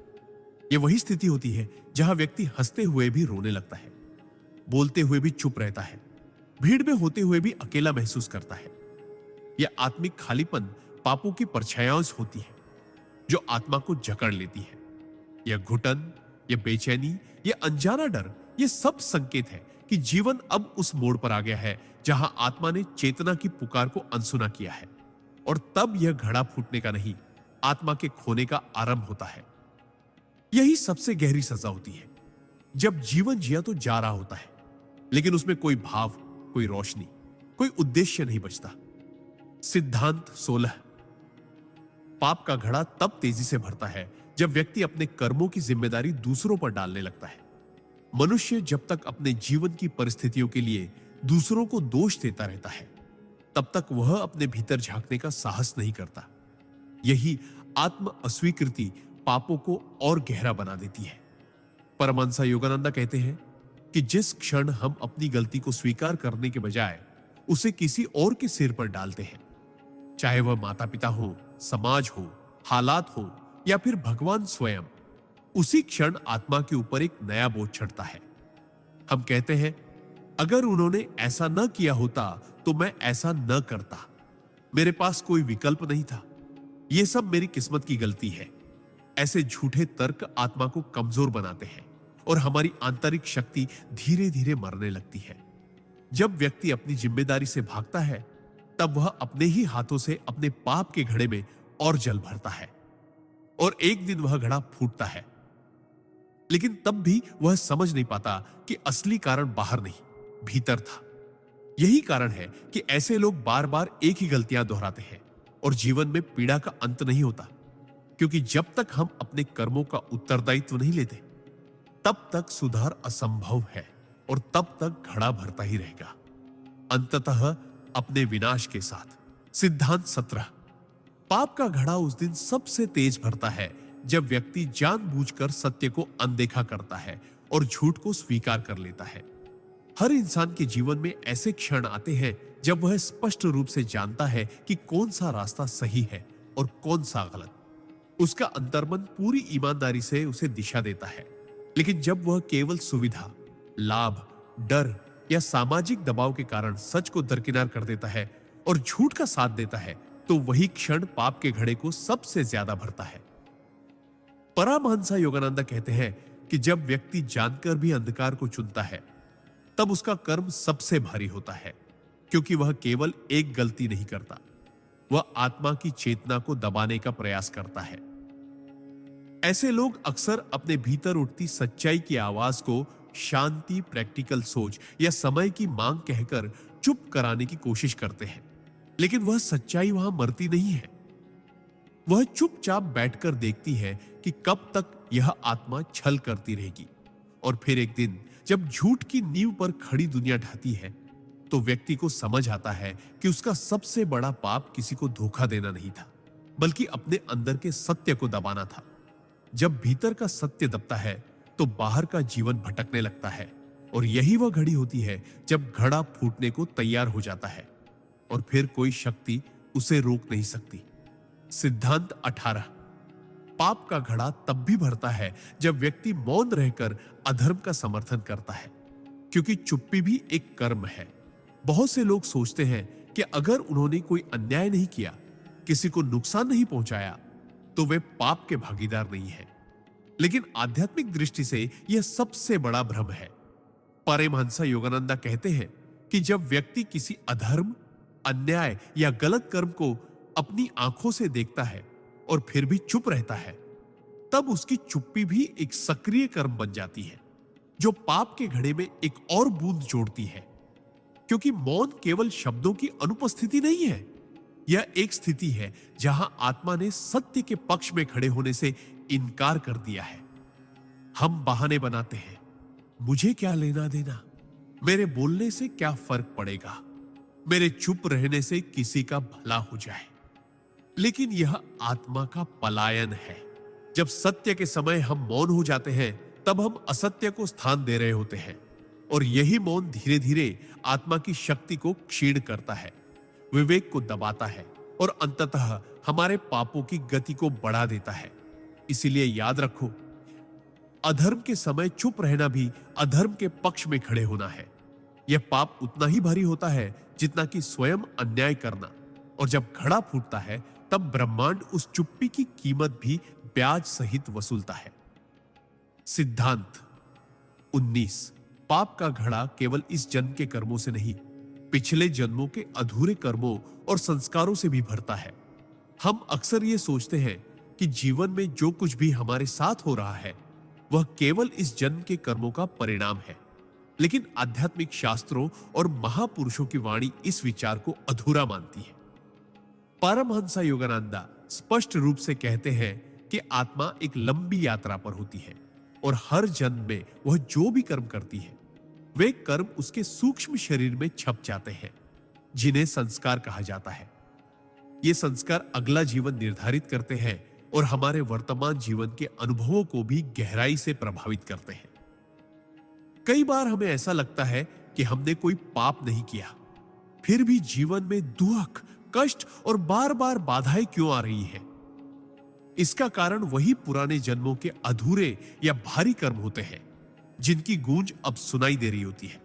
यह वही स्थिति होती है जहां व्यक्ति हंसते हुए भी रोने लगता है, बोलते हुए भी चुप रहता है, भीड़ में होते हुए भी अकेला महसूस करता है। यह आत्मिक खालीपन पापों की परछायाओं से होती है जो आत्मा को जकड़ लेती है। यह घुटन, यह बेचैनी, यह अनजाना डर, यह सब संकेत है कि जीवन अब उस मोड़ पर आ गया है जहां आत्मा ने चेतना की पुकार को अनसुना किया है। और तब यह घड़ा फूटने का नहीं, आत्मा के खोने का आरंभ होता है। यही सबसे गहरी सजा होती है, जब जीवन जिया तो जा रहा होता है, लेकिन उसमें कोई भाव, कोई रोशनी, कोई उद्देश्य नहीं बचता। सिद्धांत 16। पाप का घड़ा तब तेजी से भरता है जब व्यक्ति अपने कर्मों की जिम्मेदारी दूसरों पर डालने लगता है। मनुष्य जब तक अपने जीवन की परिस्थितियों के लिए दूसरों को दोष देता रहता है, तब तक वह अपने भीतर झांकने का साहस नहीं करता। यही आत्म अस्वीकृति पापों को और गहरा बना देती है। परमहंस योगानंद कहते हैं कि जिस क्षण हम अपनी गलती को स्वीकार करने के बजाय उसे किसी और के सिर पर डालते हैं, चाहे वह माता पिता हो, समाज हो, हालात हो या फिर भगवान स्वयं, उसी क्षण आत्मा के ऊपर एक नया बोझ चढ़ता है। हम कहते हैं, अगर उन्होंने ऐसा न किया होता तो मैं ऐसा न करता, मेरे पास कोई विकल्प नहीं था, यह सब मेरी किस्मत की गलती है। ऐसे झूठे तर्क आत्मा को कमजोर बनाते हैं और हमारी आंतरिक शक्ति धीरे धीरे मरने लगती है। जब व्यक्ति अपनी जिम्मेदारी से भागता है, तब वह अपने ही हाथों से अपने पाप के घड़े में और जल भरता है और एक दिन वह घड़ा फूटता है। लेकिन तब भी वह समझ नहीं पाता कि असली कारण बाहर नहीं, भीतर था। यही कारण है कि ऐसे लोग बार बार एक ही गलतियां दोहराते हैं और जीवन में पीड़ा का अंत नहीं होता, क्योंकि जब तक हम अपने कर्मों का उत्तरदायित्व नहीं लेते, तब तक सुधार असंभव है और तब तक घड़ा भरता ही रहेगा, अंततः अपने विनाश के साथ। सिद्धांत 17। पाप का घड़ा उस दिन सबसे तेज भरता है जब व्यक्ति जानबूझकर सत्य को अनदेखा करता है और झूठ को स्वीकार कर लेता है। हर इंसान के जीवन में ऐसे क्षण आते हैं जब वह स्पष्ट रूप से जानता है कि कौन सा रास्ता सही है और कौन सा गलत। उसका अंतर्मन पूरी ईमानदारी से उसे दिशा देता है। लेकिन जब वह केवल सुविधा, लाभ, डर या सामाजिक दबाव के कारण सच को दरकिनार कर देता है और झूठ का साथ देता है, तो वही क्षण पाप के घड़े को सबसे ज्यादा भरता है। परमहंस योगानंद कहते हैं कि जब व्यक्ति जानकर भी अंधकार को चुनता है, तब उसका कर्म सबसे भारी होता है, क्योंकि वह केवल एक गलती नहीं करता, वह आत्मा की चेतना को दबाने का प्रयास करता है। ऐसे लोग अक्सर अपने भीतर उठती सच्चाई की आवाज को शांति, प्रैक्टिकल सोच या समय की मांग कहकर चुप कराने की कोशिश करते हैं, लेकिन वह सच्चाई वहां मरती नहीं है। वह चुपचाप बैठकर देखती है कि कब तक यह आत्मा छल करती रहेगी, और फिर एक दिन जब झूठ की नींव पर खड़ी दुनिया ढहती है, तो व्यक्ति को समझ आता है कि उसका सबसे बड़ा पाप किसी को धोखा देना नहीं था, बल्कि अपने अंदर के सत्य को दबाना था। जब भीतर का सत्य दबता है तो बाहर का जीवन भटकने लगता है, और यही वह घड़ी होती है जब घड़ा फूटने को तैयार हो जाता है और फिर कोई शक्ति उसे रोक नहीं सकती। सिद्धांत 18। पाप का घड़ा तब भी भरता है जब व्यक्ति मौन रहकर अधर्म का समर्थन करता है, क्योंकि चुप्पी भी एक कर्म है। बहुत से लोग सोचते हैं कि अगर उन्होंने कोई अन्याय नहीं किया, किसी को नुकसान नहीं पहुंचाया, तो वे पाप के भागीदार नहीं हैं। लेकिन आध्यात्मिक दृष्टि से यह सबसे बड़ा भ्रम है। परमहंस योगानंदा कहते हैं कि जब व्यक्ति किसी अधर्म, अन्याय या गलत कर्म को अपनी आंखों से देखता है और फिर भी चुप रहता है, तब उसकी चुप्पी भी एक सक्रिय कर्म बन जाती है, जो पाप के घड़े में एक और बूंद जोड़ती है। क्योंकि मौन केवल शब्दों की अनुपस्थिति नहीं है, यह एक स्थिति है जहां आत्मा ने सत्य के पक्ष में खड़े होने से इनकार कर दिया है। हम बहाने बनाते हैं, मुझे क्या लेना देना, मेरे बोलने से क्या फर्क पड़ेगा, मेरे चुप रहने से किसी का भला हो जाए। लेकिन यह आत्मा का पलायन है। जब सत्य के समय हम मौन हो जाते हैं, तब हम असत्य को स्थान दे रहे होते हैं, और यही मौन धीरे धीरे आत्मा की शक्ति को क्षीण करता है, विवेक को दबाता है और अंततः हमारे पापों की गति को बढ़ा देता है। इसीलिए याद रखो, अधर्म के समय चुप रहना भी अधर्म के पक्ष में खड़े होना है। यह पाप उतना ही भारी होता है जितना कि स्वयं अन्याय करना, और जब घड़ा फूटता है तब ब्रह्मांड उस चुप्पी की कीमत भी ब्याज सहित वसूलता है। सिद्धांत 19। पाप का घड़ा केवल इस जन्म के कर्मों से नहीं, पिछले जन्मों के अधूरे कर्मों और संस्कारों से भी भरता है। हम अक्सर ये सोचते हैं कि जीवन में जो कुछ भी हमारे साथ हो रहा है वह केवल इस जन्म के कर्मों का परिणाम है, लेकिन आध्यात्मिक शास्त्रों और महापुरुषों की वाणी इस विचार को अधूरा मानती है। परमहंस योगानंदा स्पष्ट रूप से कहते हैं कि आत्मा एक लंबी यात्रा पर होती है, और हर जन्म में वह जो भी कर्म करती है, वे कर्म उसके सूक्ष्म शरीर में छप जाते हैं, जिन्हें संस्कार कहा जाता है। ये संस्कार अगला जीवन निर्धारित करते हैं और हमारे वर्तमान जीवन के अनुभवों को भी गहराई से प्रभावित करते हैं। कई बार हमें ऐसा लगता है कि हमने कोई पाप नहीं किया, फिर भी जीवन में दुख, कष्ट और बार बार बाधाएं क्यों आ रही है? इसका कारण वही पुराने जन्मों के अधूरे या भारी कर्म होते हैं, जिनकी गूंज अब सुनाई दे रही होती है।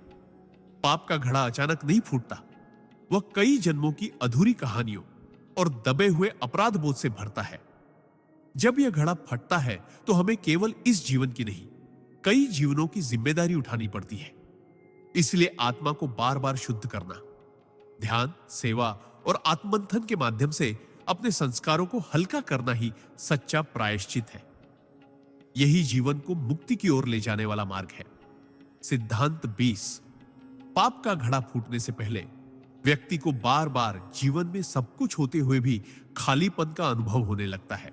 पाप का घड़ा अचानक नहीं फूटता, वह कई जन्मों की अधूरी कहानियों और दबे हुए अपराध बोध से भरता है। जब यह घड़ा फटता है तो हमें केवल इस जीवन की नहीं, कई जीवनों की जिम्मेदारी उठानी पड़ती है। इसलिए आत्मा को बार बार शुद्ध करना, ध्यान, सेवा और आत्ममंथन के माध्यम से अपने संस्कारों को हल्का करना ही सच्चा प्रायश्चित है। यही जीवन को मुक्ति की ओर ले जाने वाला मार्ग है। सिद्धांत 20। पाप का घड़ा फूटने से पहले व्यक्ति को बार बार जीवन में सब कुछ होते हुए भी खालीपन का अनुभव होने लगता है।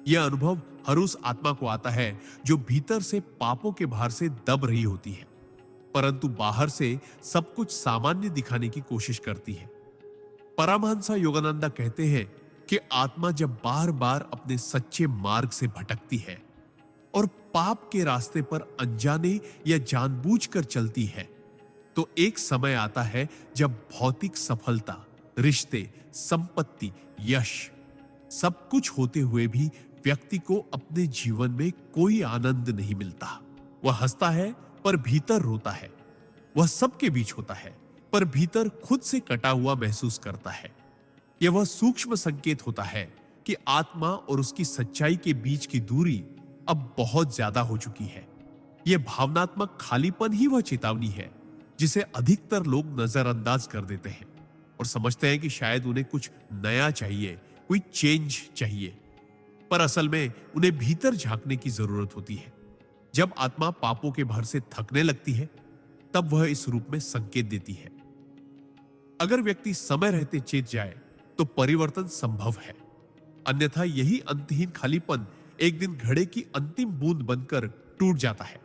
यह अनुभव हर उस आत्मा को आता है जो भीतर से पापों के भार से दब रही होती है, परंतु बाहर से सब कुछ सामान्य दिखाने की कोशिश करती है। परमहंस योगानंदा कहते हैं कि आत्मा जब बार बार अपने सच्चे मार्ग से भटकती है और पाप के रास्ते पर अनजाने या जानबूझकर चलती है, तो एक समय आता है जब भौतिक सफलता, रिश्ते, संपत्ति, यश सब कुछ होते हुए भी व्यक्ति को अपने जीवन में कोई आनंद नहीं मिलता। वह हंसता है पर भीतर रोता है, वह सबके बीच होता है पर भीतर खुद से कटा हुआ महसूस करता है। यह वह सूक्ष्म संकेत होता है कि आत्मा और उसकी सच्चाई के बीच की दूरी अब बहुत ज्यादा हो चुकी है। यह भावनात्मक खालीपन ही वह चेतावनी है जिसे अधिकतर लोग नजरअंदाज कर देते हैं और समझते हैं कि शायद उन्हें कुछ नया चाहिए, कोई चेंज चाहिए। पर असल में उन्हें भीतर झांकने की जरूरत होती है। जब आत्मा पापों के भार से थकने लगती है, तब वह इस रूप में संकेत देती है। अगर व्यक्ति समय रहते चेत जाए तो परिवर्तन संभव है, अन्यथा यही अंतहीन खालीपन एक दिन घड़े की अंतिम बूंद बनकर टूट जाता है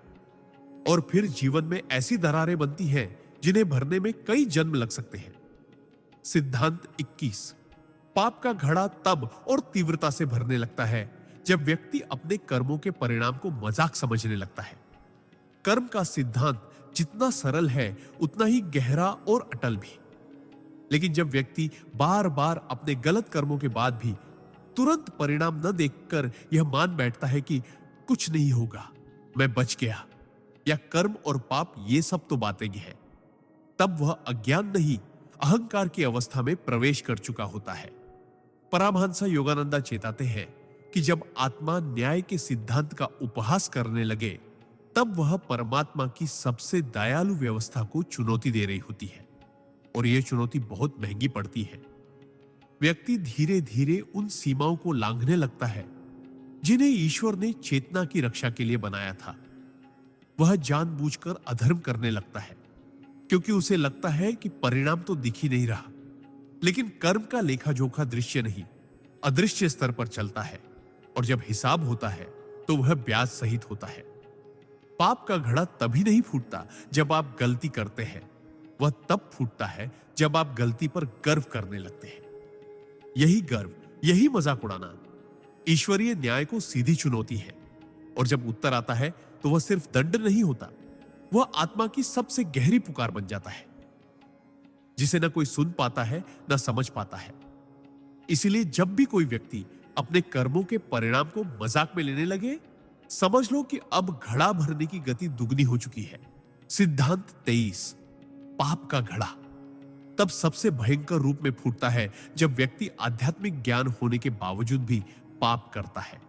और फिर जीवन में ऐसी दरारें बनती हैं जिन्हें भरने में कई जन्म लग सकते हैं। सिद्धांत 21। पाप का घड़ा तब और तीव्रता से भरने लगता है जब व्यक्ति अपने कर्मों के परिणाम को मजाक समझने लगता है। कर्म का सिद्धांत जितना सरल है उतना ही गहरा और अटल भी। लेकिन जब व्यक्ति बार बार अपने गलत कर्मों के बाद भी तुरंत परिणाम न देखकर यह मान बैठता है कि कुछ नहीं होगा, मैं बच गया, या कर्म और पाप ये सब तो बातें हैं, तब वह अज्ञान नहीं अहंकार की अवस्था में प्रवेश कर चुका होता है। परमहंस योगानंदा चेताते हैं कि जब आत्मा न्याय के सिद्धांत का उपहास करने लगे, तब वह परमात्मा की सबसे दयालु व्यवस्था को चुनौती दे रही होती है और यह चुनौती बहुत महंगी पड़ती है। व्यक्ति धीरे धीरे उन सीमाओं को लांघने लगता है जिन्हें ईश्वर ने चेतना की रक्षा के लिए बनाया था। वह जानबूझकर अधर्म करने लगता है क्योंकि उसे लगता है कि परिणाम तो दिख ही नहीं रहा। लेकिन कर्म का लेखा जोखा दृश्य नहीं, अदृश्य स्तर पर चलता है और जब हिसाब होता है तो वह ब्याज सहित होता है। पाप का घड़ा तभी नहीं फूटता जब आप गलती करते हैं, वह तब फूटता है जब आप गलती पर गर्व करने लगते हैं। यही गर्व, यही मजाक उड़ाना ईश्वरीय न्याय को सीधी चुनौती है और जब उत्तर आता है तो वह सिर्फ दंड नहीं होता, वह आत्मा की सबसे गहरी पुकार बन जाता है जिसे न कोई सुन पाता है न समझ पाता है। इसलिए जब भी कोई व्यक्ति अपने कर्मों के परिणाम को मजाक में लेने लगे, समझ लो कि अब घड़ा भरने की गति दुगनी हो चुकी है। सिद्धांत 23। पाप का घड़ा तब सबसे भयंकर रूप में फूटता है जब व्यक्ति आध्यात्मिक ज्ञान होने के बावजूद भी पाप करता है।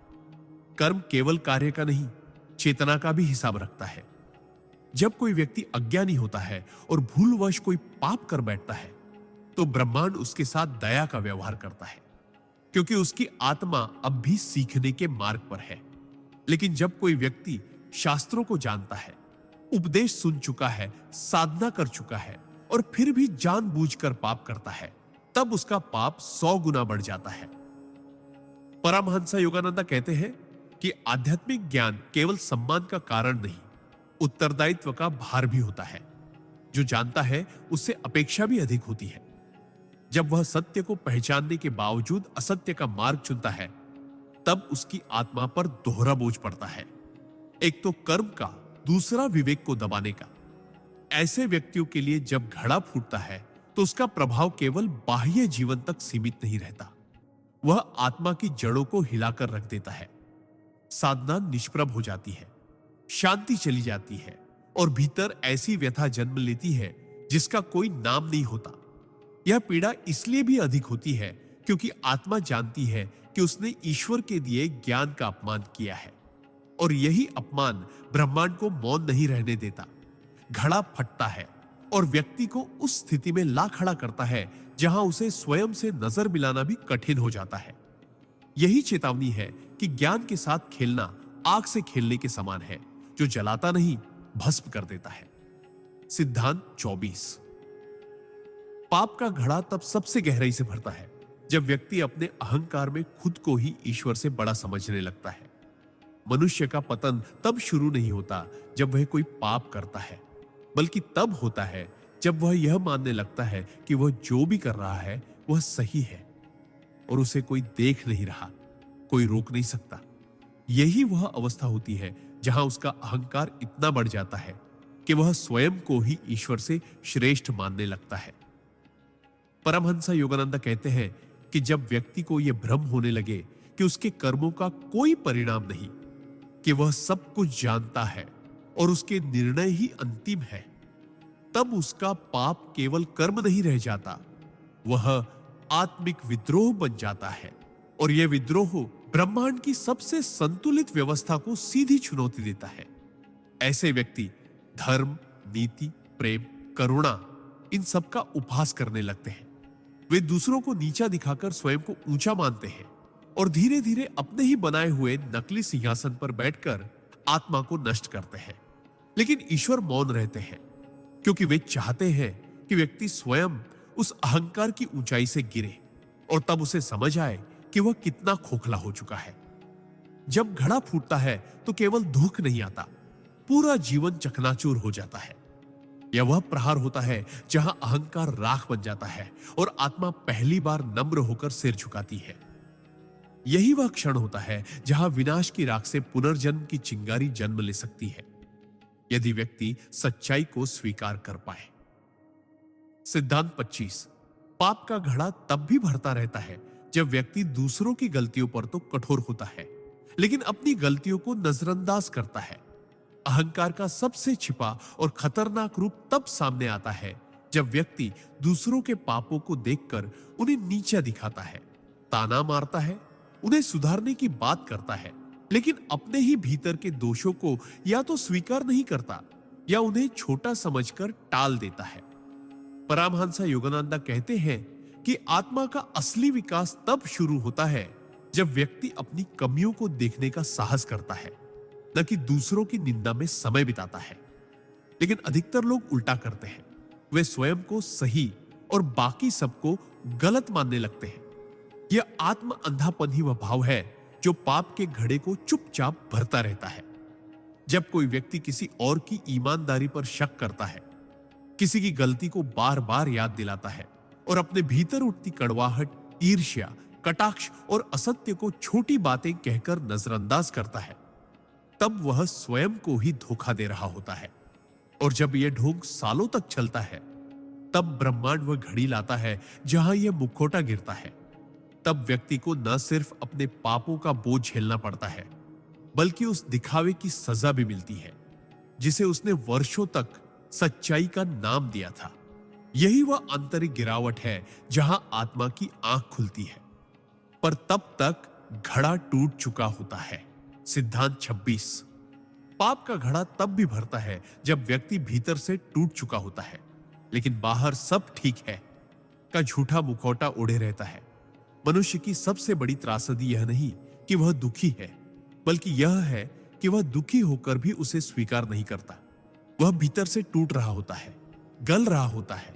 कर्म केवल कार्य का नहीं, चेतना का भी हिसाब रखता है। जब कोई व्यक्ति अज्ञानी होता है और भूलवश कोई पाप कर बैठता है, तो ब्रह्मांड उसके साथ दया का व्यवहार करता है क्योंकि उसकी आत्मा अब भी सीखने के मार्ग पर है। लेकिन जब कोई व्यक्ति शास्त्रों को जानता है, उपदेश सुन चुका है, साधना कर चुका है और फिर भी जानबूझकर पाप करता है, तब उसका पाप 100 गुना बढ़ जाता है। परमहंस योगानंदा कहते हैं कि आध्यात्मिक ज्ञान केवल सम्मान का कारण नहीं, उत्तरदायित्व का भार भी होता है। जो जानता है उससे अपेक्षा भी अधिक होती है। जब वह सत्य को पहचानने के बावजूद असत्य का मार्ग चुनता है, तब उसकी आत्मा पर दोहरा बोझ पड़ता है, एक तो कर्म का, दूसरा विवेक को दबाने का। ऐसे व्यक्तियों के लिए जब घड़ा फूटता है तो उसका प्रभाव केवल बाह्य जीवन तक सीमित नहीं रहता, वह आत्मा की जड़ों को हिलाकर रख देता है। साधना निष्प्रभ हो जाती है, शांति चली जाती है और भीतर ऐसी व्यथा जन्म लेती है जिसका कोई नाम नहीं होता। यह पीड़ा इसलिए भी अधिक होती है क्योंकि आत्मा जानती है कि उसने ईश्वर के दिए ज्ञान का अपमान किया है और यही अपमान ब्रह्मांड को मौन नहीं रहने देता। घड़ा फटता है और व्यक्ति को उस स्थिति में ला खड़ा करता है जहां उसे स्वयं से नजर मिलाना भी कठिन हो जाता है। यही चेतावनी है कि ज्ञान के साथ खेलना आग से खेलने के समान है, जो जलाता नहीं, भस्म कर देता है। सिद्धांत 24। पाप का घड़ा तब सबसे गहराई से भरता है जब व्यक्ति अपने अहंकार में खुद को ही ईश्वर से बड़ा समझने लगता है। मनुष्य का पतन तब शुरू नहीं होता जब वह कोई पाप करता है, बल्कि तब होता है जब वह यह मानने लगता है कि वह जो भी कर रहा है वह सही है और उसे कोई देख नहीं रहा, कोई रोक नहीं सकता। यही वह अवस्था होती है जहां उसका अहंकार इतना बढ़ जाता है कि वह स्वयं को ही ईश्वर से श्रेष्ठ मानने लगता है। परमहंस योगानंदा कहते हैं कि जब व्यक्ति को यह भ्रम होने लगे कि उसके कर्मों का कोई परिणाम नहीं, कि वह सब कुछ जानता है और उसके निर्णय ही अंतिम है, तब उसका पाप केवल कर्म नहीं रह जाता, वह आत्मिक विद्रोह बन जाता है। और यह विद्रोह ब्रह्मांड की सबसे संतुलित व्यवस्था को सीधी चुनौती देता है। ऐसे व्यक्ति धर्म, नीति, प्रेम करुणा, इन सब का उपहास करने लगते हैं। वे दूसरों को नीचा दिखाकर स्वयं को ऊंचा मानते हैं और धीरे धीरे अपने ही बनाए हुए नकली सिंहासन पर बैठकर आत्मा को नष्ट करते हैं। लेकिन ईश्वर मौन रहते हैं, क्योंकि वे चाहते हैं कि व्यक्ति स्वयं उस अहंकार की ऊंचाई से गिरे और तब उसे समझ आए कि वह कितना खोखला हो चुका है। जब घड़ा फूटता है तो केवल दुख नहीं आता, पूरा जीवन चकनाचूर हो जाता है। यह वह प्रहार होता है जहां अहंकार राख बन जाता है और आत्मा पहली बार नम्र होकर सिर झुकाती है। यही वह क्षण होता है जहां विनाश की राख से पुनर्जन्म की चिंगारी जन्म ले सकती है, यदि व्यक्ति सच्चाई को स्वीकार कर पाए। सिद्धांत 25। पाप का घड़ा तब भी भरता रहता है जब व्यक्ति दूसरों की गलतियों पर तो कठोर होता है, लेकिन अपनी गलतियों को नजरअंदाज करता है। अहंकार का सबसे छिपा और खतरनाक रूप तब सामने आता है जब व्यक्ति दूसरों के पापों को देखकर उन्हें नीचा दिखाता है, ताना मारता है, उन्हें सुधारने की बात करता है, लेकिन अपने ही भीतर के दोषों को या तो स्वीकार नहीं करता या उन्हें छोटा समझकर टाल देता है। परमहंस योगानंद कहते हैं कि आत्मा का असली विकास तब शुरू होता है जब व्यक्ति अपनी कमियों को देखने का साहस करता है, न कि दूसरों की निंदा में समय बिताता है। लेकिन अधिकतर लोग उल्टा करते हैं, वे स्वयं को सही और बाकी सबको गलत मानने लगते हैं। यह आत्म अंधापन ही वह भाव है जो पाप के घड़े को चुपचाप भरता रहता है। जब कोई व्यक्ति किसी और की ईमानदारी पर शक करता है, किसी की गलती को बार बार याद दिलाता है और अपने भीतर उठती कड़वाहट, ईर्ष्या, कटाक्ष और असत्य को छोटी बातें कहकर नजरअंदाज करता है, तब वह स्वयं को ही धोखा दे रहा होता है। और जब यह ढोंग सालों तक चलता है, तब ब्रह्मांड वह घड़ी लाता है जहां यह मुखौटा गिरता है। तब व्यक्ति को न सिर्फ अपने पापों का बोझ झेलना पड़ता है, बल्कि उस दिखावे की सजा भी मिलती है जिसे उसने वर्षों तक सच्चाई का नाम दिया था। यही वह आंतरिक गिरावट है जहां आत्मा की आंख खुलती है, पर तब तक घड़ा टूट चुका होता है। सिद्धांत 26। पाप का घड़ा तब भी भरता है जब व्यक्ति भीतर से टूट चुका होता है, लेकिन बाहर सब ठीक है का झूठा मुखौटा ओढ़े रहता है। मनुष्य की सबसे बड़ी त्रासदी यह नहीं कि वह दुखी है, बल्कि यह है कि वह दुखी होकर भी उसे स्वीकार नहीं करता। वह भीतर से टूट रहा होता है, गल रहा होता है,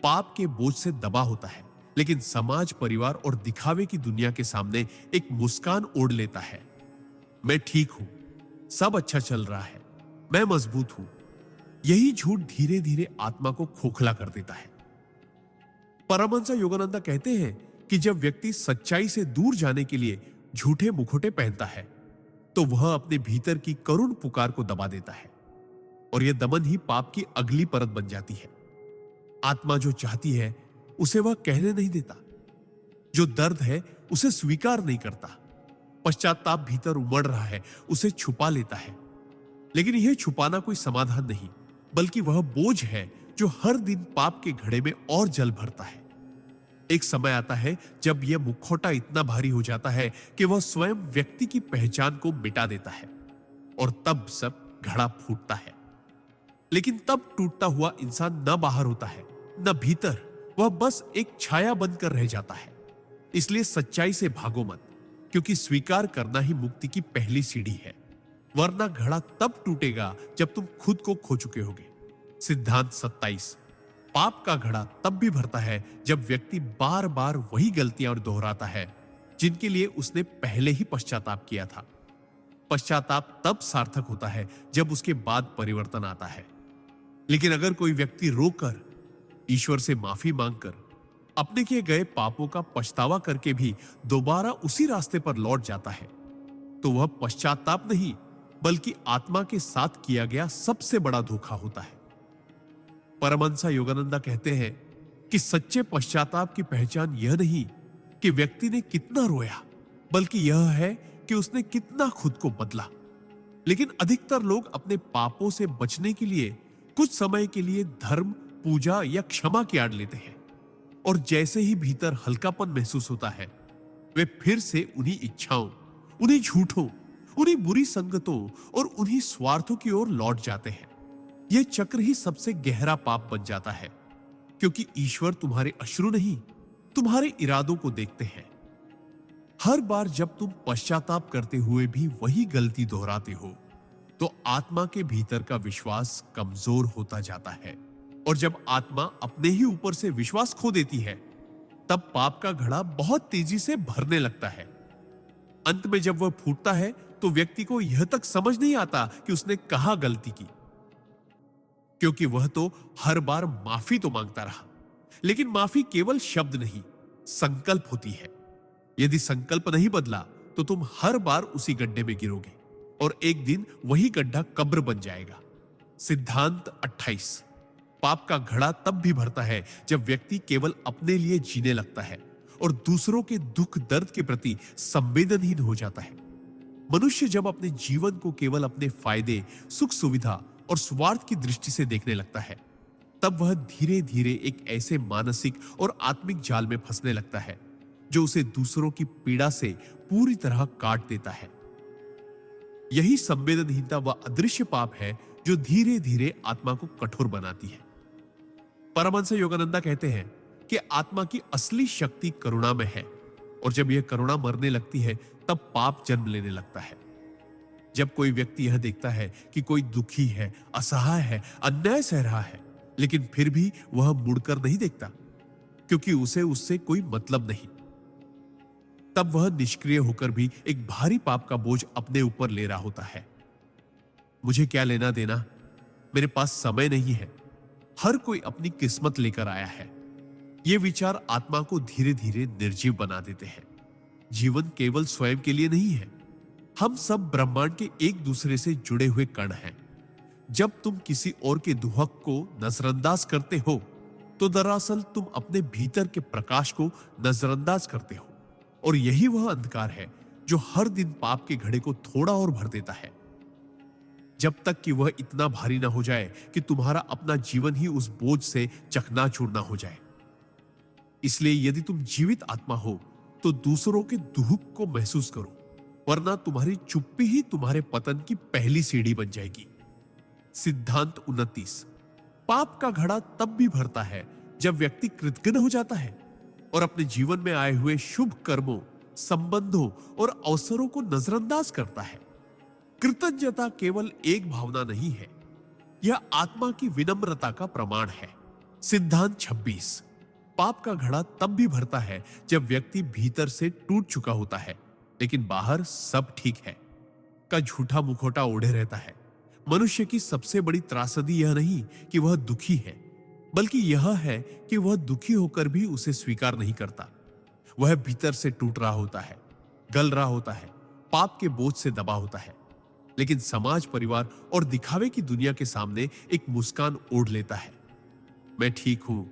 पाप के बोझ से दबा होता है, लेकिन समाज, परिवार और दिखावे की दुनिया के सामने एक मुस्कान ओढ़ लेता है। मैं ठीक हूं, सब अच्छा चल रहा है, मैं मजबूत हूं। यही झूठ धीरे धीरे आत्मा को खोखला कर देता है। परमहंस योगानंद कहते हैं कि जब व्यक्ति सच्चाई से दूर जाने के लिए झूठे मुखौटे पहनता है, तो वह अपने भीतर की करुण पुकार को दबा देता है, और यह दमन ही पाप की अगली परत बन जाती है। आत्मा जो चाहती है उसे वह कहने नहीं देता, जो दर्द है उसे स्वीकार नहीं करता, पश्चाताप भीतर उमड़ रहा है उसे छुपा लेता है। लेकिन यह छुपाना कोई समाधान नहीं, बल्कि वह बोझ है जो हर दिन पाप के घड़े में और जल भरता है। एक समय आता है जब यह मुखौटा इतना भारी हो जाता है कि वह स्वयं व्यक्ति की पहचान को मिटा देता है, और तब सब घड़ा फूटता है। लेकिन तब टूटता हुआ इंसान न बाहर होता है न भीतर, वह बस एक छाया बनकर रह जाता है। इसलिए सच्चाई से भागो मत, क्योंकि स्वीकार करना ही मुक्ति की पहली सीढ़ी है, वरना घड़ा तब टूटेगा जब तुम खुद को खो चुके होगे। सिद्धांत 27। पाप का घड़ा तब भी भरता है जब व्यक्ति बार बार वही गलतियां और दोहराता है जिनके लिए उसने पहले ही पश्चाताप किया था। पश्चाताप तब सार्थक होता है जब उसके बाद परिवर्तन आता है। लेकिन अगर कोई व्यक्ति रोकर, ईश्वर से माफी मांगकर, अपने किए गए पापों का पछतावा करके भी दोबारा उसी रास्ते पर लौट जाता है, तो वह पश्चाताप नहीं बल्कि आत्मा के साथ किया गया सबसे बड़ा धोखा होता है। परमहंस योगानंद कहते हैं कि सच्चे पश्चाताप की पहचान यह नहीं कि व्यक्ति ने कितना रोया, बल्कि यह है कि उसने कितना खुद को बदला। लेकिन अधिकतर लोग अपने पापों से बचने के लिए कुछ समय के लिए धर्म, पूजा या क्षमा की आड़ लेते हैं, और जैसे ही भीतर हल्कापन महसूस होता है, वे फिर से उन्हीं इच्छाओं, उन्हीं झूठों, उन्हीं बुरी संगतों और उन्हीं स्वार्थों की ओर लौट जाते हैं। यह चक्र ही सबसे गहरा पाप बन जाता है, क्योंकि ईश्वर तुम्हारे अश्रु नहीं, तुम्हारे इरादों को देखते हैं। हर बार जब तुम पश्चाताप करते हुए भी वही गलती दोहराते हो, तो आत्मा के भीतर का विश्वास कमजोर होता जाता है, और जब आत्मा अपने ही ऊपर से विश्वास खो देती है, तब पाप का घड़ा बहुत तेजी से भरने लगता है। अंत में जब वह फूटता है, तो व्यक्ति को यह तक समझ नहीं आता कि उसने कहां गलती की, क्योंकि वह तो हर बार माफी तो मांगता रहा, लेकिन माफी केवल शब्द नहीं, संकल्प होती है। यदि संकल्प नहीं बदला, तो तुम हर बार उसी गड्ढे में गिरोगे, और एक दिन वही गड्ढा कब्र बन जाएगा। सिद्धांत 28। पाप का घड़ा तब भी भरता है जब व्यक्ति केवल अपने लिए जीने लगता है और दूसरों के दुख दर्द के प्रति संवेदनहीन हो जाता है। मनुष्य जब अपने जीवन को केवल अपने फायदे, सुख सुविधा और स्वार्थ की दृष्टि से देखने लगता है, तब वह धीरे धीरे एक ऐसे मानसिक और आत्मिक जाल में फंसने लगता है जो उसे दूसरों की पीड़ा से पूरी तरह काट देता है। यही संवेदनहीनता व अदृश्य पाप है जो धीरे धीरे आत्मा को कठोर बनाती है। परमहंस योगानंदा कहते हैं कि आत्मा की असली शक्ति करुणा में है, और जब यह करुणा मरने लगती है, तब पाप जन्म लेने लगता है। जब कोई व्यक्ति यह देखता है कि कोई दुखी है, असहाय है, अन्याय सह रहा है, लेकिन फिर भी वह मुड़कर नहीं देखता, क्योंकि उसे उससे कोई मतलब नहीं, तब वह निष्क्रिय होकर भी एक भारी पाप का बोझ अपने ऊपर ले रहा होता है। मुझे क्या लेना देना, मेरे पास समय नहीं है, हर कोई अपनी किस्मत लेकर आया है। ये विचार आत्मा को धीरे धीरे निर्जीव बना देते हैं। जीवन केवल स्वयं के लिए नहीं है, हम सब ब्रह्मांड के एक दूसरे से जुड़े हुए कण हैं। जब तुम किसी और के दुहक को नजरअंदाज करते हो, तो दरअसल तुम अपने भीतर के प्रकाश को नजरअंदाज करते हो, और यही वह अंधकार है जो हर दिन पाप के घड़े को थोड़ा और भर देता है, जब तक कि वह इतना भारी ना हो जाए कि तुम्हारा अपना जीवन ही उस बोझ से चकनाचूर ना हो जाए। इसलिए यदि तुम जीवित आत्मा हो, तो दूसरों के दुख को महसूस करो, वरना तुम्हारी चुप्पी ही तुम्हारे पतन की पहली सीढ़ी बन जाएगी। सिद्धांत 29। पाप का घड़ा तब भी भरता है जब व्यक्ति कृतघ्न हो जाता है और अपने जीवन में आए हुए शुभ कर्मों, संबंधों और अवसरों को नजरअंदाज करता है। कृतज्ञता केवल एक भावना नहीं है, यह आत्मा की विनम्रता का प्रमाण है। सिद्धांत 26। पाप का घड़ा तब भी भरता है जब व्यक्ति भीतर से टूट चुका होता है, लेकिन बाहर सब ठीक है, का झूठा मुखौटा ओढ़े रहता है। मनुष्य की सबसे बड़ी त्रासदी यह नहीं कि वह दुखी है, बल्कि यह है कि वह दुखी होकर भी उसे स्वीकार नहीं करता। वह भीतर से टूट रहा होता है, गल रहा होता है, पाप के बोझ से दबा होता है, लेकिन समाज, परिवार और दिखावे की दुनिया के सामने एक मुस्कान ओढ़ लेता है। मैं ठीक हूं,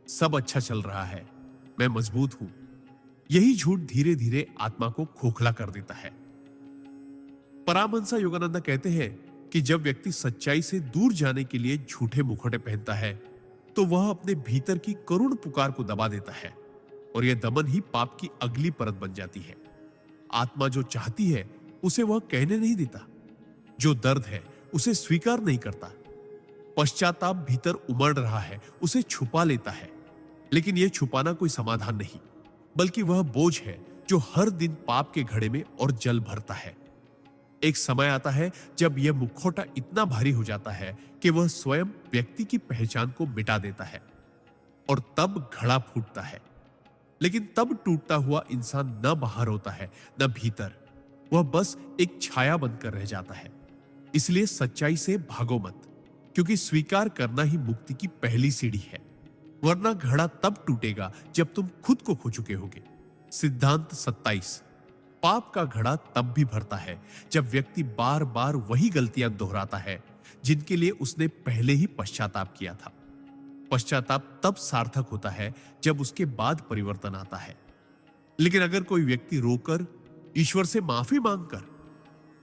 सब अच्छा चल रहा है, मैं मजबूत हूं। यही झूठ धीरे धीरे आत्मा को खोखला कर देता है। परमहंस योगानंदा कहते हैं कि जब व्यक्ति सच्चाई से दूर जाने के लिए झूठे मुखौटे पहनता है, तो वह अपने भीतर की करुण पुकार को दबा देता है, और यह दमन ही पाप की अगली परत बन जाती है। आत्मा जो चाहती है उसे वह कहने नहीं देता, जो दर्द है उसे स्वीकार नहीं करता, पश्चाताप भीतर उमड़ रहा है उसे छुपा लेता है। लेकिन यह छुपाना कोई समाधान नहीं, बल्कि वह बोझ है जो हर दिन पाप के घड़े में और जल भरता है। एक समय आता है जब यह मुखौटा इतना भारी हो जाता है कि वह स्वयं व्यक्ति की पहचान को मिटा देता है, और तब घड़ा फूटता है। लेकिन तब टूटता हुआ इंसान न बाहर होता है न भीतर, वह बस एक छाया बनकर रह जाता है। इसलिए सच्चाई से भागो मत, क्योंकि स्वीकार करना ही मुक्ति की पहली सीढ़ी है, वरना घड़ा तब टूटेगा जब तुम खुद को खो चुके होगे। सिद्धांत 27। पाप का घड़ा तब भी भरता है जब व्यक्ति बार बार वही गलतियां दोहराता है जिनके लिए उसने पहले ही पश्चाताप किया था। पश्चाताप तब सार्थक होता है जब उसके बाद परिवर्तन आता है। लेकिन अगर कोई व्यक्ति रोकर, ईश्वर से माफी मांगकर,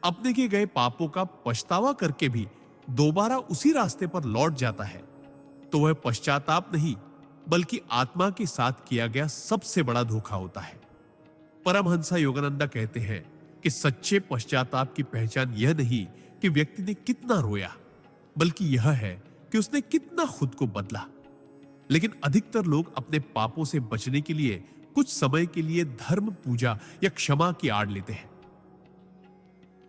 अपने किए गए पापों का पछतावा करके भी दोबारा उसी रास्ते पर लौट जाता है, तो वह पश्चाताप नहीं बल्कि आत्मा के साथ किया गया सबसे बड़ा धोखा होता है। परमहंस योगानंदा कहते हैं कि सच्चे पश्चाताप की पहचान यह नहीं कि व्यक्ति ने कितना रोया, बल्कि यह है कि उसने कितना खुद को बदला। लेकिन अधिकतर लोग अपने पापों से बचने के लिए कुछ समय के लिए धर्म, पूजा या क्षमा की आड़ लेते हैं,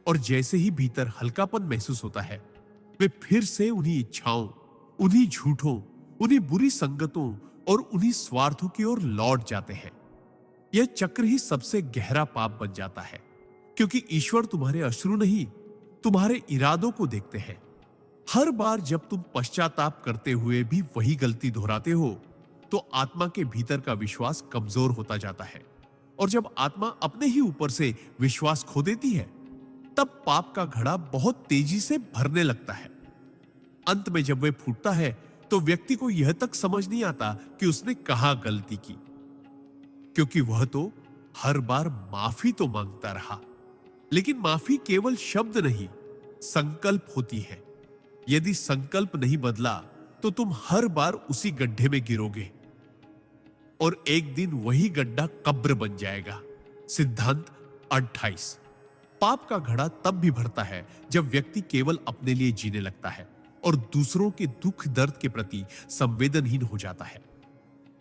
और जैसे ही भीतर हल्कापन महसूस होता है, वे फिर से उन्हीं इच्छाओं, उन्हीं झूठों, उन्हीं बुरी संगतों और उन्हीं स्वार्थों की ओर लौट जाते हैं। यह चक्र ही सबसे गहरा पाप बन जाता है, क्योंकि ईश्वर तुम्हारे अश्रु नहीं, तुम्हारे इरादों को देखते हैं। हर बार जब तुम पश्चाताप करते हुए भी वही गलती दोहराते हो, तो आत्मा के भीतर का विश्वास कमजोर होता जाता है, और जब आत्मा अपने ही ऊपर से विश्वास खो देती है, तब पाप का घड़ा बहुत तेजी से भरने लगता है। अंत में जब वह फूटता है, तो व्यक्ति को यह तक समझ नहीं आता कि उसने कहां गलती की, क्योंकि वह तो हर बार माफी तो मांगता रहा, लेकिन माफी केवल शब्द नहीं, संकल्प होती है। यदि संकल्प नहीं बदला, तो तुम हर बार उसी गड्ढे में गिरोगे, और एक दिन वही गड्ढा कब्र बन जाएगा। सिद्धांत 28। पाप का घड़ा तब भी भरता है जब व्यक्ति केवल अपने लिए जीने लगता है और दूसरों के दुख दर्द के प्रति संवेदनहीन हो जाता है।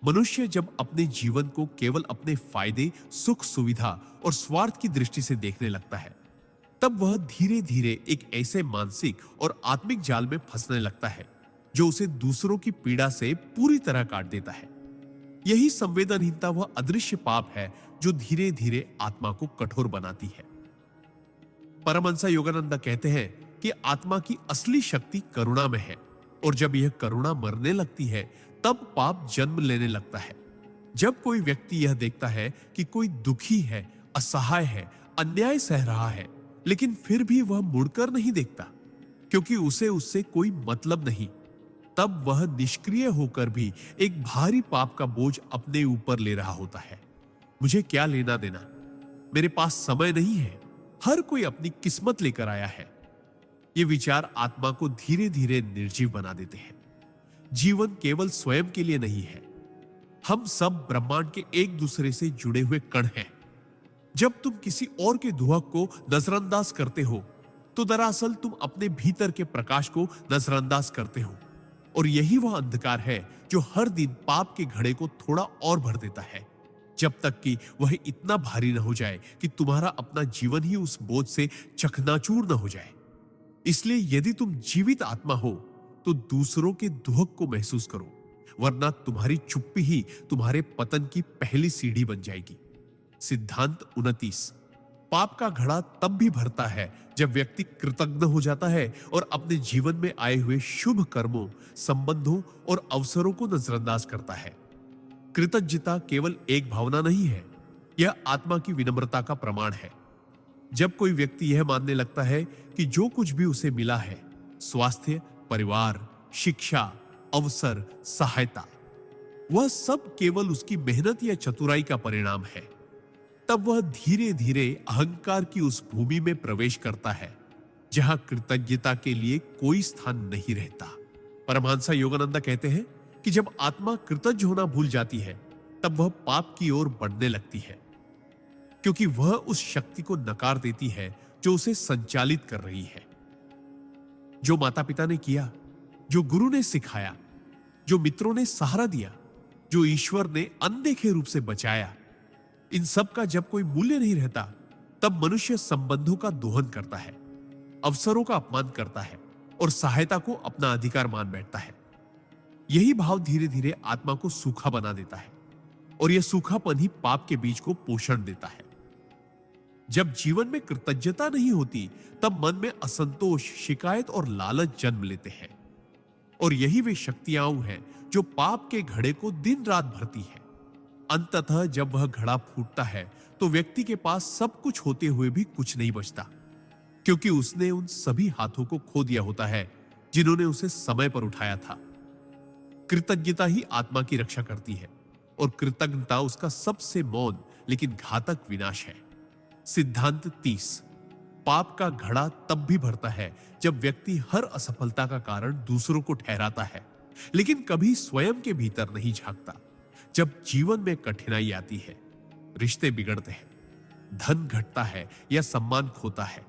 मनुष्य जब अपने जीवन को केवल अपने फायदे, सुख, सुविधा और स्वार्थ की दृष्टि से देखने लगता है, तब वह धीरे धीरे एक ऐसे मानसिक और आत्मिक जाल में फंसने लगता है जो उसे दूसरों की पीड़ा से पूरी तरह काट देता है। यही संवेदनहीनता वह अदृश्य पाप है जो धीरे धीरे आत्मा को कठोर बनाती है। परमहंस योगानंद कहते हैं कि आत्मा की असली शक्ति करुणा में है, और जब यह करुणा मरने लगती है, तब पाप जन्म लेने लगता है। जब कोई व्यक्ति यह देखता है कि कोई दुखी है, असहाय है, अन्याय सह रहा है, लेकिन फिर भी वह मुड़कर नहीं देखता, क्योंकि उसे उससे कोई मतलब नहीं, तब वह निष्क्रिय होकर भी एक भारी पाप का बोझ अपने ऊपर ले रहा होता है। मुझे क्या लेना देना, मेरे पास समय नहीं है, हर कोई अपनी किस्मत लेकर आया है। ये विचार आत्मा को धीरे धीरे निर्जीव बना देते हैं। जीवन केवल स्वयं के लिए नहीं है, हम सब ब्रह्मांड के एक दूसरे से जुड़े हुए कण हैं। जब तुम किसी और के दुहक को नजरअंदाज करते हो, तो दरअसल तुम अपने भीतर के प्रकाश को नजरअंदाज करते हो, और यही वह अंधकार है जो हर दिन पाप के घड़े को थोड़ा और भर देता है, जब तक कि वह इतना भारी न हो जाए कि तुम्हारा अपना जीवन ही उस बोझ से चकनाचूर न हो जाए। इसलिए यदि तुम जीवित आत्मा हो, तो दूसरों के दुहक को महसूस करो, वरना तुम्हारी चुप्पी ही तुम्हारे पतन की पहली सीढ़ी बन जाएगी। सिद्धांत 29। पाप का घड़ा तब भी भरता है जब व्यक्ति कृतज्ञ हो जाता है और अपने जीवन में आए हुए शुभ कर्मों, संबंधों और अवसरों को नजरअंदाज करता है। कृतज्ञता केवल एक भावना नहीं है, यह आत्मा की विनम्रता का प्रमाण है। जब कोई व्यक्ति यह मानने लगता है कि जो कुछ भी उसे मिला है, स्वास्थ्य, परिवार, शिक्षा, अवसर, सहायता, वह सब केवल उसकी मेहनत या चतुराई का परिणाम है, तब वह धीरे धीरे अहंकार की उस भूमि में प्रवेश करता है जहां कृतज्ञता के लिए कोई स्थान नहीं रहता। परमहंस योगानंद कहते हैं कि जब आत्मा कृतज्ञ होना भूल जाती है, तब वह पाप की ओर बढ़ने लगती है, क्योंकि वह उस शक्ति को नकार देती है जो उसे संचालित कर रही है। जो माता पिता ने किया, जो गुरु ने सिखाया, जो मित्रों ने सहारा दिया, जो ईश्वर ने अनदेखे रूप से बचाया, इन सब का जब कोई मूल्य नहीं रहता, तब मनुष्य संबंधों का दोहन करता है, अवसरों का अपमान करता है और सहायता को अपना अधिकार मान बैठता है। यही भाव धीरे धीरे आत्मा को सूखा बना देता है, और यह सूखापन ही पाप के बीज को पोषण देता है। जब जीवन में कृतज्ञता नहीं होती, तब मन में असंतोष, शिकायत और लालच जन्म लेते हैं, और यही वे शक्तियां हैं जो पाप के घड़े को दिन रात भरती है। अंततः जब वह घड़ा फूटता है, तो व्यक्ति के पास सब कुछ होते हुए भी कुछ नहीं बचता, क्योंकि उसने उन सभी हाथों को खो दिया होता है जिन्होंने उसे समय पर उठाया था। कृतज्ञता ही आत्मा की रक्षा करती है, और कृतज्ञता उसका सबसे मौन लेकिन घातक विनाश है। सिद्धांत 30। पाप का घड़ा तब भी भरता है जब व्यक्ति हर असफलता का कारण दूसरों को ठहराता है, लेकिन कभी स्वयं के भीतर नहीं झांकता। जब जीवन में कठिनाई आती है, रिश्ते बिगड़ते हैं, धन घटता है या सम्मान खोता है,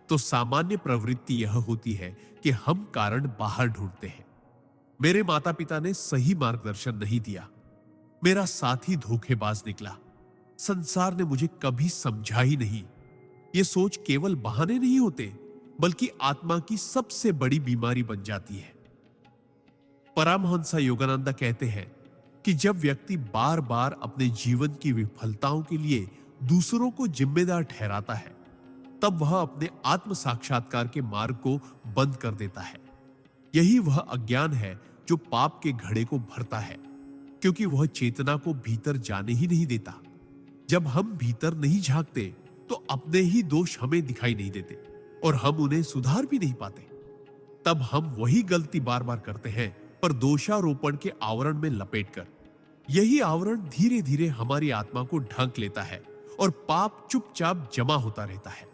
तो सामान्य प्रवृत्ति यह होती है कि हम कारण बाहर ढूंढते हैं। मेरे माता पिता ने सही मार्गदर्शन नहीं दिया, मेरा साथी धोखेबाज निकला, संसार ने मुझे कभी समझा ही नहीं। ये सोच केवल बहाने नहीं होते, बल्कि आत्मा की सबसे बड़ी बीमारी बन जाती है। परमहंस योगानंद कहते हैं कि जब व्यक्ति बार बार अपने जीवन की विफलताओं के लिए दूसरों को जिम्मेदार ठहराता है, तब वह अपने आत्म साक्षात्कार के मार्ग को बंद कर देता है। यही वह अज्ञान है जो पाप के घड़े को भरता है, क्योंकि वह चेतना को भीतर जाने ही नहीं देता। जब हम भीतर नहीं झांकते तो अपने ही दोष हमें दिखाई नहीं देते और हम उन्हें सुधार भी नहीं पाते। तब हम वही गलती बार बार करते हैं, पर दोषारोपण के आवरण में लपेटकर। यही आवरण धीरे धीरे हमारी आत्मा को ढक लेता है और पाप चुपचाप जमा होता रहता है।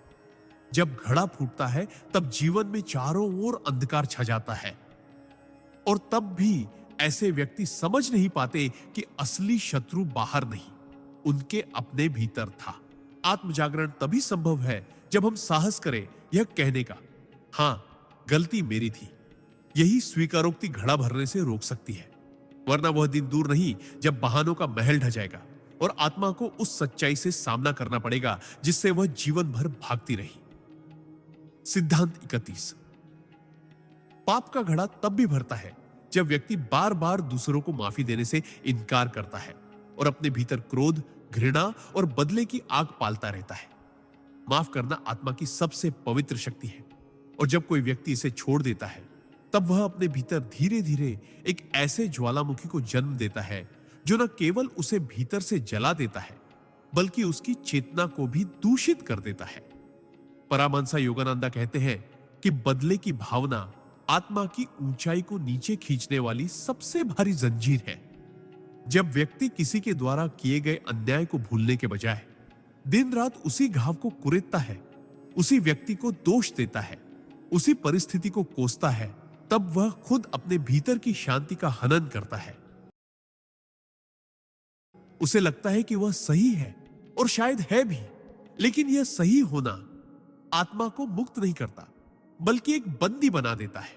जब घड़ा फूटता है तब जीवन में चारों ओर अंधकार छा जाता है, और तब भी ऐसे व्यक्ति समझ नहीं पाते कि असली शत्रु बाहर नहीं, उनके अपने भीतर था। आत्मजागरण तभी संभव है जब हम साहस करें यह कहने का, हां, गलती मेरी थी। यही स्वीकारोक्ति घड़ा भरने से रोक सकती है, वरना वह दिन दूर नहीं जब बहानों का महल ढह जाएगा और आत्मा को उस सच्चाई से सामना करना पड़ेगा जिससे वह जीवन भर भागती रही। सिद्धांत 31। पाप का घड़ा तब भी भरता है जब व्यक्ति बार बार दूसरों को माफी देने से इनकार करता है और अपने भीतर क्रोध, घृणा और बदले की आग पालता रहता है। माफ करना आत्मा की सबसे पवित्र शक्ति है, और जब कोई व्यक्ति इसे छोड़ देता है तब वह अपने भीतर धीरे धीरे एक ऐसे ज्वालामुखी को जन्म देता है जो न केवल उसे भीतर से जला देता है, बल्कि उसकी चेतना को भी दूषित कर देता है। परमहंस योगानंद कहते हैं कि बदले की भावना आत्मा की ऊंचाई को नीचे खींचने वाली सबसे भारी जंजीर है। जब व्यक्ति किसी के द्वारा किए गए अन्याय को भूलने के बजाय दिन रात उसी घाव को कुरेदता है, उसी व्यक्ति को दोष देता है, उसी परिस्थिति को कोसता है, तब वह खुद अपने भीतर की शांति का हनन करता है। उसे लगता है कि वह सही है, और शायद है भी, लेकिन यह सही होना आत्मा को मुक्त नहीं करता, बल्कि एक बंदी बना देता है।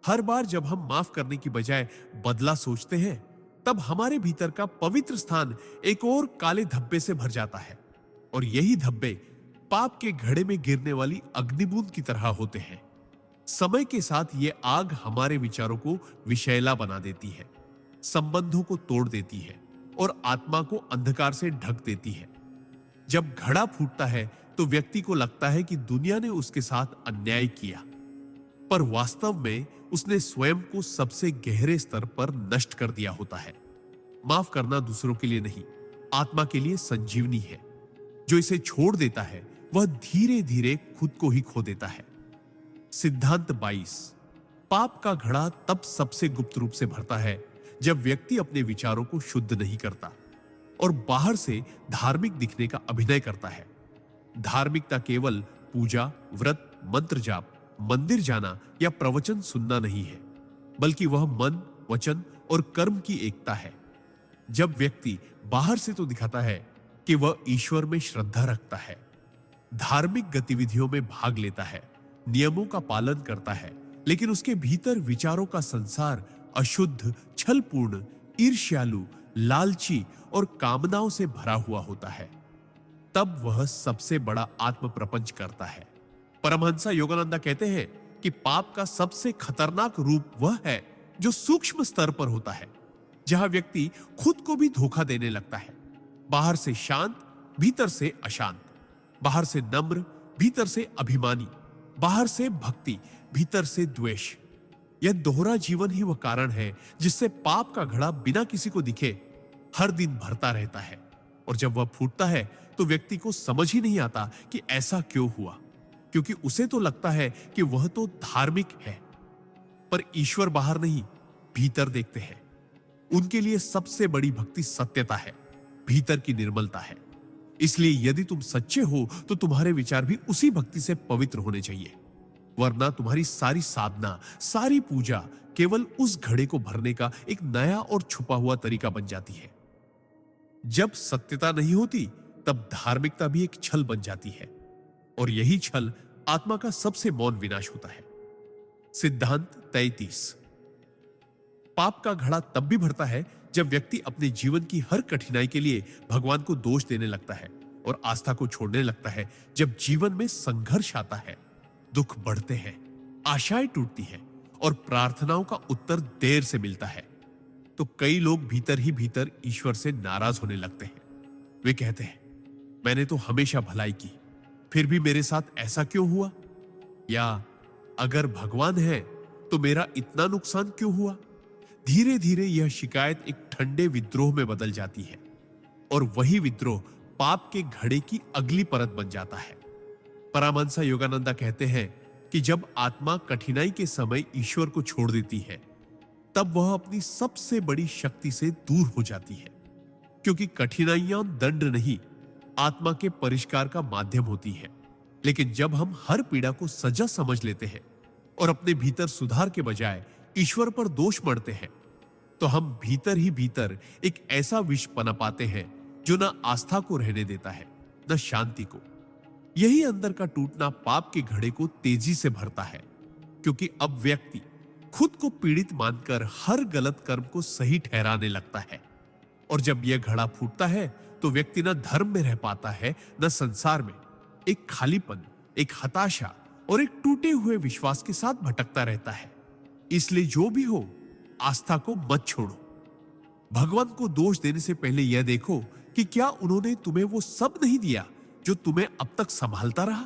हर बार जब हम माफ करने की बजाय बदला सोचते हैं, तब हमारे भीतर का पवित्र स्थान एक और काले धब्बे से भर जाता है, और यही धब्बे पाप के घड़े में गिरने वाली अग्निबूंद की तरह होते हैं। समय के साथ ये आग हमारे विचारों को विषैला बना देती है, संबंधों को तोड़ देती है और आत्मा को अंधकार से ढक देती है। जब घड़ा फूटता है तो व्यक्ति को लगता है कि दुनिया ने उसके साथ अन्याय किया, पर वास्तव में उसने स्वयं को सबसे गहरे स्तर पर नष्ट कर दिया होता है। माफ करना दूसरों के लिए नहीं, आत्मा के लिए संजीवनी है। जो इसे छोड़ देता है वह धीरे धीरे खुद को ही खो देता है। सिद्धांत 22। पाप का घड़ा तब सबसे गुप्त रूप से भरता है जब व्यक्ति अपने विचारों को शुद्ध नहीं करता और बाहर से धार्मिक दिखने का अभिनय करता है। धार्मिकता केवल पूजा, व्रत, मंत्र जाप, मंदिर जाना या प्रवचन सुनना नहीं है, बल्कि वह मन, वचन और कर्म की एकता है। जब व्यक्ति बाहर से तो दिखाता है कि वह ईश्वर में श्रद्धा रखता है, धार्मिक गतिविधियों में भाग लेता है, नियमों का पालन करता है, लेकिन उसके भीतर विचारों का संसार अशुद्ध, छलपूर्ण, ईर्ष्यालु, लालची और कामनाओं से भरा हुआ होता है, तब वह सबसे बड़ा आत्म प्रपंच करता है। परमहंस योगानंद कहते हैं कि पाप का सबसे खतरनाक रूप वह है जो सूक्ष्म स्तर पर होता है, जहां व्यक्ति खुद को भी धोखा देने लगता है। बाहर से शांत, भीतर से अशांत, बाहर से नम्र, भीतर से अभिमानी, बाहर से भक्ति, भीतर से द्वेष। यह दोहरा जीवन ही वह कारण है जिससे पाप का घड़ा बिना किसी को दिखे हर दिन भरता रहता है, और जब वह फूटता है तो व्यक्ति को समझ ही नहीं आता कि ऐसा क्यों हुआ, क्योंकि उसे तो लगता है कि वह तो धार्मिक है, पर ईश्वर बाहर नहीं, भीतर देखते हैं। उनके लिए सबसे बड़ी भक्ति सत्यता है, भीतर की निर्मलता है। इसलिए यदि तुम सच्चे हो तो तुम्हारे विचार भी उसी भक्ति से पवित्र होने चाहिए, वरना तुम्हारी सारी साधना, सारी पूजा केवल उस घड़े को भरने का एक नया और छुपा हुआ तरीका बन जाती है। जब सत्यता नहीं होती तब धार्मिकता भी एक छल बन जाती है, और यही छल आत्मा का सबसे मौन विनाश होता है। सिद्धांत 33। पाप का घड़ा तब भी भरता है जब व्यक्ति अपने जीवन की हर कठिनाई के लिए भगवान को दोष देने लगता है और आस्था को छोड़ने लगता है। जब जीवन में संघर्ष आता है, दुख बढ़ते हैं, आशाएं टूटती हैं और प्रार्थनाओं का उत्तर देर से मिलता है, तो कई लोग भीतर ही भीतर ईश्वर से नाराज होने लगते हैं। वे कहते हैं, मैंने तो हमेशा भलाई की, फिर भी मेरे साथ ऐसा क्यों हुआ? या अगर भगवान है तो मेरा इतना नुकसान क्यों हुआ? धीरे धीरे यह शिकायत एक ठंडे विद्रोह में बदल जाती है और वही विद्रोह पाप के घड़े की अगली परत बन जाता है। परमहंस योगानंदा कहते हैं कि जब आत्मा कठिनाई के समय ईश्वर को छोड़ देती है, तब वह अपनी सबसे बड़ी शक्ति से दूर हो जाती है, क्योंकि कठिनाइयां दंड नहीं, आत्मा के परिष्कार का माध्यम होती है। लेकिन जब हम हर पीड़ा को सजा समझ लेते हैं और अपने भीतर सुधार के बजाय ईश्वर पर दोष मढ़ते हैं, तो हम भीतर ही भीतर एक ऐसा विष पनप पाते हैं जो न आस्था को रहने देता है, न शांति को। यही अंदर का टूटना पाप के घड़े को तेजी से भरता है, क्योंकि अब व्यक्ति खुद को पीड़ित मानकर हर गलत कर्म को सही ठहराने लगता है। और जब यह घड़ा फूटता है तो व्यक्ति न धर्म में रह पाता है, न संसार में। एक खालीपन, एक हताशा और एक टूटे हुए विश्वास के साथ भटकता रहता है। इसलिए जो भी हो, आस्था को मत छोड़ो। भगवान को दोष देने से पहले यह देखो कि क्या उन्होंने तुम्हें वो सब नहीं दिया जो तुम्हें अब तक संभालता रहा।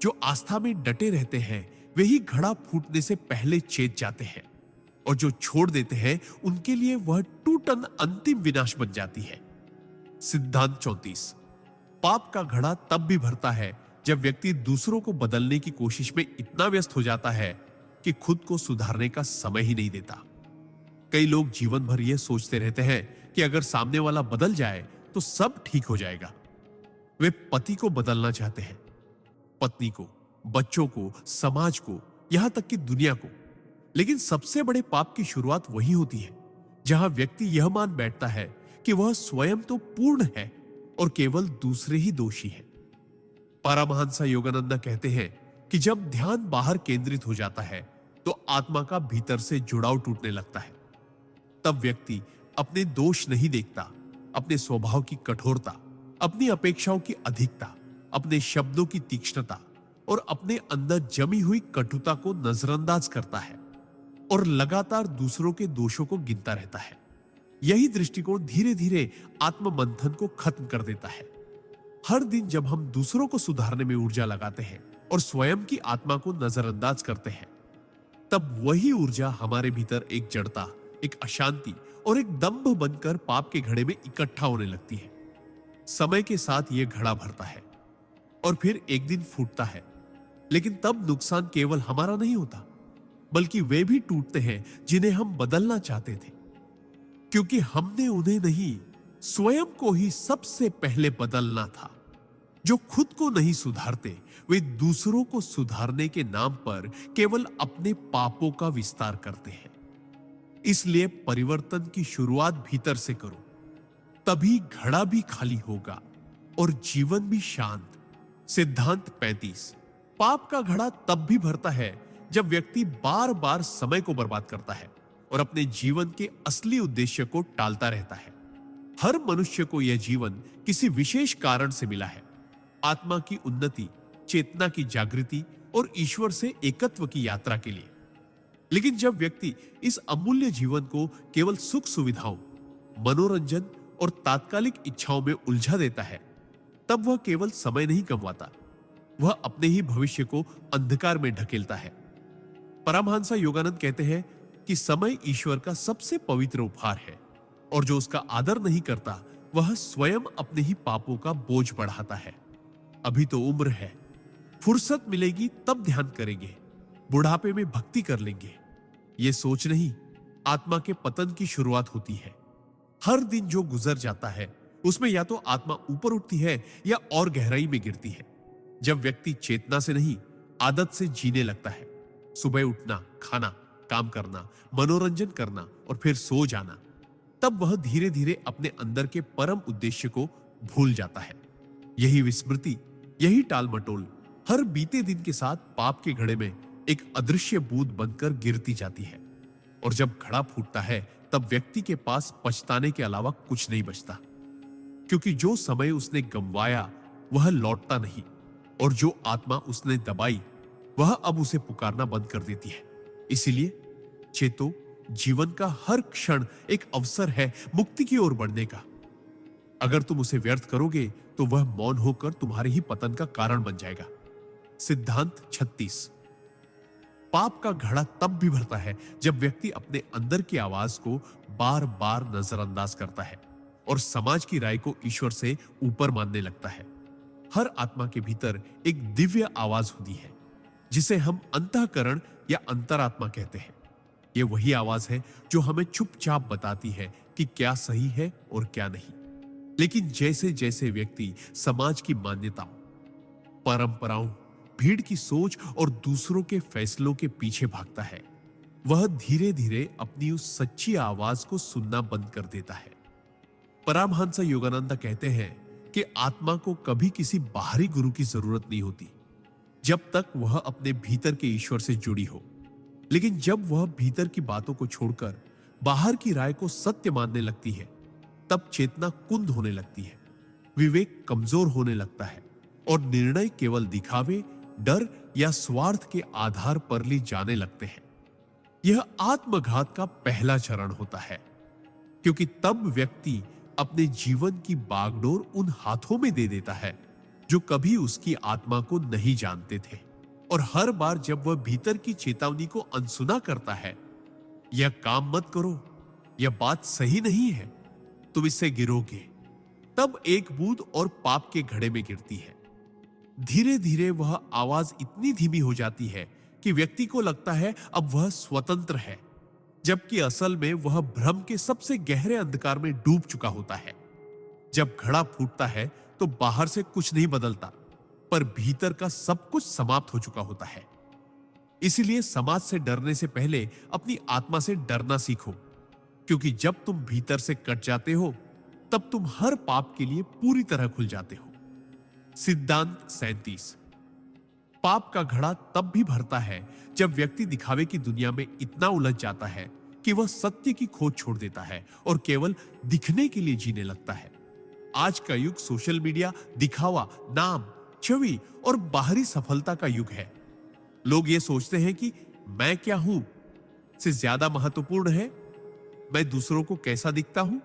जो आस्था में डटे रहते हैं वे ही घड़ा फूटने से पहले चेत जाते हैं, और जो छोड़ देते हैं उनके लिए वह टूटन अंतिम विनाश बन जाती है। सिद्धांत 34। पाप का घड़ा तब भी भरता है जब व्यक्ति दूसरों को बदलने की कोशिश में इतना व्यस्त हो जाता है कि खुद को सुधारने का समय ही नहीं देता। कई लोग जीवन भर यह सोचते रहते हैं कि अगर सामने वाला बदल जाए तो सब ठीक हो जाएगा। वे पति को बदलना चाहते हैं, पत्नी को, बच्चों को, समाज को, यहां तक कि दुनिया को। लेकिन सबसे बड़े पाप की शुरुआत वही होती है जहां व्यक्ति यह मान बैठता है कि वह स्वयं तो पूर्ण है और केवल दूसरे ही दोषी हैं। परमहंस योगानंदा कहते हैं कि जब ध्यान बाहर केंद्रित हो जाता है तो आत्मा का भीतर से जुड़ाव टूटने लगता है। तब व्यक्ति अपने दोष नहीं देखता, अपने स्वभाव की कठोरता, अपनी अपेक्षाओं की अधिकता, अपने शब्दों की तीक्ष्णता और अपने अंदर जमी हुई कटुता को नजरअंदाज करता है और लगातार दूसरों के दोषों को गिनता रहता है। यही दृष्टिकोण धीरे धीरे आत्ममंथन को खत्म कर देता है। हर दिन जब हम दूसरों को सुधारने में ऊर्जा लगाते हैं और स्वयं की आत्मा को नजरअंदाज करते हैं, तब वही ऊर्जा हमारे भीतर एक जड़ता, एक अशांति और एक दंभ बनकर पाप के घड़े में इकट्ठा होने लगती है। समय के साथ यह घड़ा भरता है और फिर एक दिन फूटता है। लेकिन तब नुकसान केवल हमारा नहीं होता, बल्कि वे भी टूटते हैं जिन्हें हम बदलना चाहते थे, क्योंकि हमने उन्हें नहीं, स्वयं को ही सबसे पहले बदलना था। जो खुद को नहीं सुधारते वे दूसरों को सुधारने के नाम पर केवल अपने पापों का विस्तार करते हैं। इसलिए परिवर्तन की शुरुआत भीतर से करो, तभी घड़ा भी खाली होगा और जीवन भी शांत। सिद्धांत 35। पाप का घड़ा तब भी भरता है जब व्यक्ति बार बार समय को बर्बाद करता है और अपने जीवन के असली उद्देश्य को टालता रहता है। हर मनुष्य को यह जीवन किसी विशेष कारण से मिला है, आत्मा की उन्नति, चेतना की जागृति और ईश्वर से एकत्व की यात्रा के लिए। लेकिन जब व्यक्ति इस अमूल्य जीवन को केवल सुख सुविधाओं, मनोरंजन और तात्कालिक इच्छाओं में उलझा देता है, तब वह केवल समय नहीं कमवाता, वह अपने ही भविष्य को अंधकार में ढकेलता है। परमहंस योगानंद कहते हैं कि समय ईश्वर का सबसे पवित्र उपहार है और जो उसका आदर नहीं करता वह स्वयं अपने ही पापों का बोझ बढ़ाता है। अभी तो उम्र है, फुर्सत मिलेगी तब ध्यान करेंगे, बुढ़ापे में भक्ति कर लेंगे। ये सोच नहीं, आत्मा के पतन की शुरुआत होती है। हर दिन जो गुजर जाता है उसमें या तो आत्मा ऊपर उठती है या और गहराई में गिरती है। जब व्यक्ति चेतना से नहीं, आदत से जीने लगता है, सुबह उठना, खाना, काम करना, मनोरंजन करना और फिर सो जाना, तब वह धीरे धीरे अपने अंदर के परम उद्देश्य को भूल जाता है। यही विस्मृति, यही टाल मटोल हर बीते दिन के साथ पाप के घड़े में एक अदृश्य बूंद बनकर गिरती जाती है, और जब घड़ा फूटता है तब व्यक्ति के पास पछताने के अलावा कुछ नहीं बचता, क्योंकि जो समय उसने गंवाया वह लौटता नहीं, और जो आत्मा उसने दबाई वह अब उसे पुकारना बंद कर देती है। इसीलिए चेतो, जीवन का हर क्षण एक अवसर है मुक्ति की ओर बढ़ने का। अगर तुम उसे व्यर्थ करोगे तो वह मौन होकर तुम्हारे ही पतन का कारण बन जाएगा। सिद्धांत 36। पाप का घड़ा तब भी भरता है जब व्यक्ति अपने अंदर की आवाज को बार बार नजरअंदाज करता है और समाज की राय को ईश्वर से ऊपर मानने लगता है। हर आत्मा के भीतर एक दिव्य आवाज होती है जिसे हम अंतःकरण या अंतरात्मा कहते हैं। यह वही आवाज है जो हमें चुपचाप बताती है कि क्या सही है और क्या नहीं। लेकिन जैसे जैसे व्यक्ति समाज की मान्यताओं, परंपराओं, भीड़ की सोच और दूसरों के फैसलों के पीछे भागता है, वह धीरे धीरे अपनी उस सच्ची आवाज को सुनना बंद कर देता है। परमहंस योगानंद कहते हैं कि आत्मा को कभी किसी बाहरी गुरु की जरूरत नहीं होती जब तक वह अपने भीतर के ईश्वर से जुड़ी हो। लेकिन जब वह भीतर की बातों को छोड़कर बाहर की राय को सत्य मानने लगती है, तब चेतना कुंद होने लगती है, विवेक कमजोर होने लगता है और निर्णय केवल दिखावे, डर या स्वार्थ के आधार पर ली जाने लगते हैं। यह आत्मघात का पहला चरण होता है, क्योंकि तब व्यक्ति अपने जीवन की बागडोर उन हाथों में दे देता है जो कभी उसकी आत्मा को नहीं जानते थे। और हर बार जब वह भीतर की चेतावनी को अनसुना करता है, यह काम मत करो, यह बात सही नहीं है, तुम इससे गिरोगे, तब एक बूंद और पाप के घड़े में गिरती है। धीरे धीरे वह आवाज इतनी धीमी हो जाती है कि व्यक्ति को लगता है अब वह स्वतंत्र है, जबकि असल में वह भ्रम के सबसे गहरे अंधकार में डूब चुका होता है। जब घड़ा फूटता है तो बाहर से कुछ नहीं बदलता, पर भीतर का सब कुछ समाप्त हो चुका होता है। इसलिए समाज से डरने से पहले अपनी आत्मा से डरना सीखो, क्योंकि जब तुम भीतर से कट जाते हो तब तुम हर पाप के लिए पूरी तरह खुल जाते हो। सिद्धांत 37। पाप का घड़ा तब भी भरता है जब व्यक्ति दिखावे की दुनिया में इतना उलझ जाता है कि वह सत्य की खोज छोड़ देता है और केवल दिखने के लिए जीने लगता है। आज का युग सोशल मीडिया, दिखावा, नाम, छवि और बाहरी सफलता का युग है। लोग ये सोचते हैं कि मैं क्या हूं से ज्यादा महत्वपूर्ण है मैं दूसरों को कैसा दिखता हूं।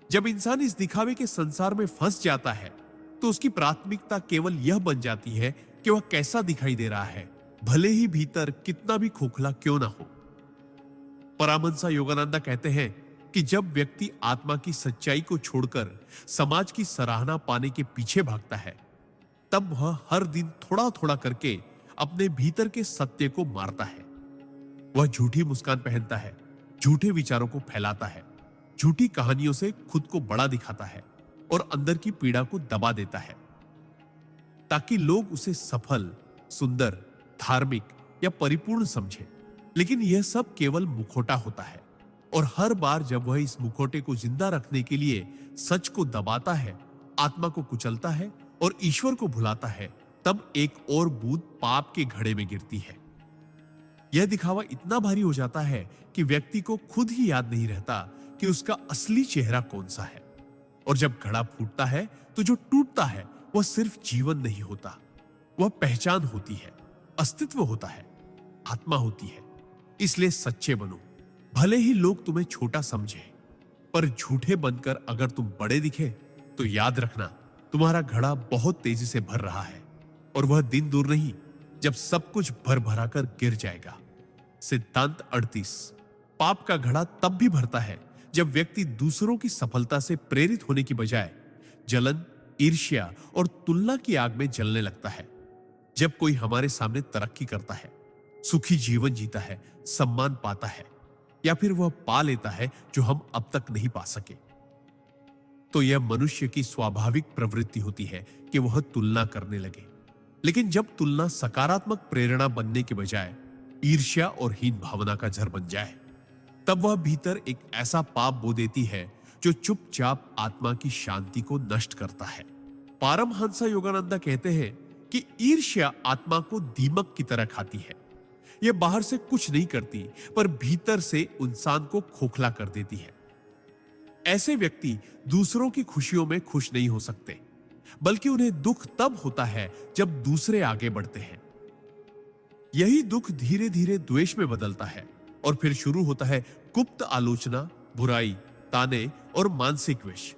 जब इंसान इस दिखावे के संसार में फंस जाता है तो उसकी प्राथमिकता केवल यह बन जाती है कि वह कैसा दिखाई दे रहा है, भले ही भीतर कितना भी खोखला क्यों ना हो। परमहंस योगानंद कहते हैं कि जब व्यक्ति आत्मा की सच्चाई को छोड़कर समाज की सराहना पाने के पीछे भागता है, तब वह हर दिन थोड़ा थोड़ा करके अपने भीतर के सत्य को मारता है। वह झूठी मुस्कान पहनता है, झूठे विचारों को फैलाता है, झूठी कहानियों से खुद को बड़ा दिखाता है और अंदर की पीड़ा को दबा देता है, ताकि लोग उसे सफल, सुंदर, धार्मिक या परिपूर्ण समझें। लेकिन यह सब केवल मुखौटा होता है, और हर बार जब वह इस मुखौटे को जिंदा रखने के लिए सच को दबाता है, आत्मा को कुचलता है और ईश्वर को भुलाता है, तब एक और बूंद पाप के घड़े में गिरती है। यह दिखावा इतना भारी हो जाता है कि व्यक्ति को खुद ही याद नहीं रहता कि उसका असली चेहरा कौन सा है। और जब घड़ा फूटता है तो जो टूटता है वह सिर्फ जीवन नहीं होता, वह पहचान होती है, अस्तित्व होता है, आत्मा होती है। इसलिए सच्चे बनो, भले ही लोग तुम्हें छोटा समझे, पर झूठे बनकर अगर तुम बड़े दिखे तो याद रखना तुम्हारा घड़ा बहुत तेजी से भर रहा है, और वह दिन दूर नहीं जब सब कुछ भर भरा कर गिर जाएगा। सिद्धांत 38। पाप का घड़ा तब भी भरता है जब व्यक्ति दूसरों की सफलता से प्रेरित होने की बजाय जलन, ईर्ष्या और तुलना की आग में जलने लगता है। जब कोई हमारे सामने तरक्की करता है, सुखी जीवन जीता है, सम्मान पाता है, या फिर वह पा लेता है जो हम अब तक नहीं पा सके, तो यह मनुष्य की स्वाभाविक प्रवृत्ति होती है कि वह तुलना करने लगे। लेकिन जब तुलना सकारात्मक प्रेरणा बनने के बजाय ईर्ष्या और हीन भावना का जहर बन जाए, तब वह भीतर एक ऐसा पाप बो देती है जो चुपचाप आत्मा की शांति को नष्ट करता है। पारमहंस योगानंद कहते हैं कि ईर्ष्या आत्मा को दीमक की तरह खाती है। यह बाहर से कुछ नहीं करती, पर भीतर से इंसान को खोखला कर देती है। ऐसे व्यक्ति दूसरों की खुशियों में खुश नहीं हो सकते, बल्कि उन्हें दुख तब होता है जब दूसरे आगे बढ़ते हैं। यही दुख धीरे धीरे द्वेष में बदलता है और फिर शुरू होता है गुप्त आलोचना, बुराई, ताने और मानसिक विष।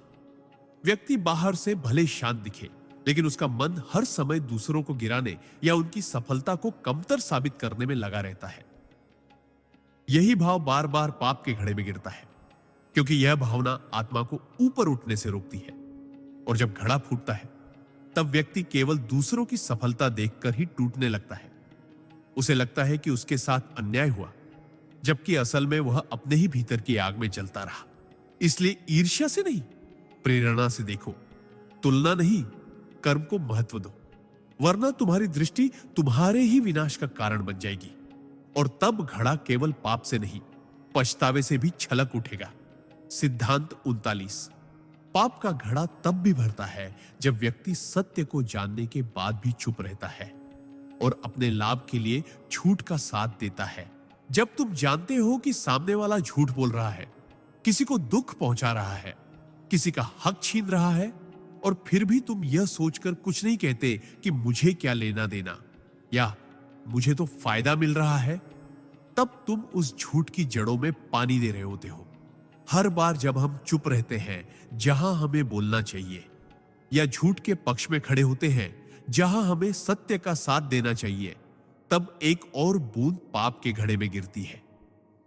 व्यक्ति बाहर से भले शांत दिखे, लेकिन उसका मन हर समय दूसरों को गिराने या उनकी सफलता को कमतर साबित करने में लगा रहता है। यही भाव बार बार पाप के घड़े में गिरता है, क्योंकि यह भावना आत्मा को ऊपर उठने से रोकती है। और जब घड़ा फूटता है, तब व्यक्ति केवल दूसरों की सफलता देखकर ही टूटने लगता है। उसे लगता है कि उसके साथ अन्याय हुआ, जबकि असल में वह अपने ही भीतर की आग में जलता रहा। इसलिए ईर्ष्या से नहीं, प्रेरणा से देखो। तुलना नहीं, कर्म को महत्व दो, वरना तुम्हारी दृष्टि तुम्हारे ही विनाश का कारण बन जाएगी। और तब घड़ा केवल पाप से नहीं, पछतावे से भी छलक उठेगा। सिद्धांत 39। पाप का घड़ा तब भी भरता है जब व्यक्ति सत्य को जानने के बाद भी चुप रहता है और अपने लाभ के लिए झूठ का साथ देता है। जब तुम जानते हो कि सामने वाला झूठ बोल रहा है, किसी को दुख पहुंचा रहा है, किसी का हक छीन रहा है, और फिर भी तुम यह सोचकर कुछ नहीं कहते कि मुझे क्या लेना देना या मुझे तो फायदा मिल रहा है, तब तुम उस झूठ की जड़ों में पानी दे रहे होते हो। हर बार जब हम चुप रहते हैं जहां हमें बोलना चाहिए, या झूठ के पक्ष में खड़े होते हैं जहां हमें सत्य का साथ देना चाहिए, तब एक और बूंद पाप के घड़े में गिरती है।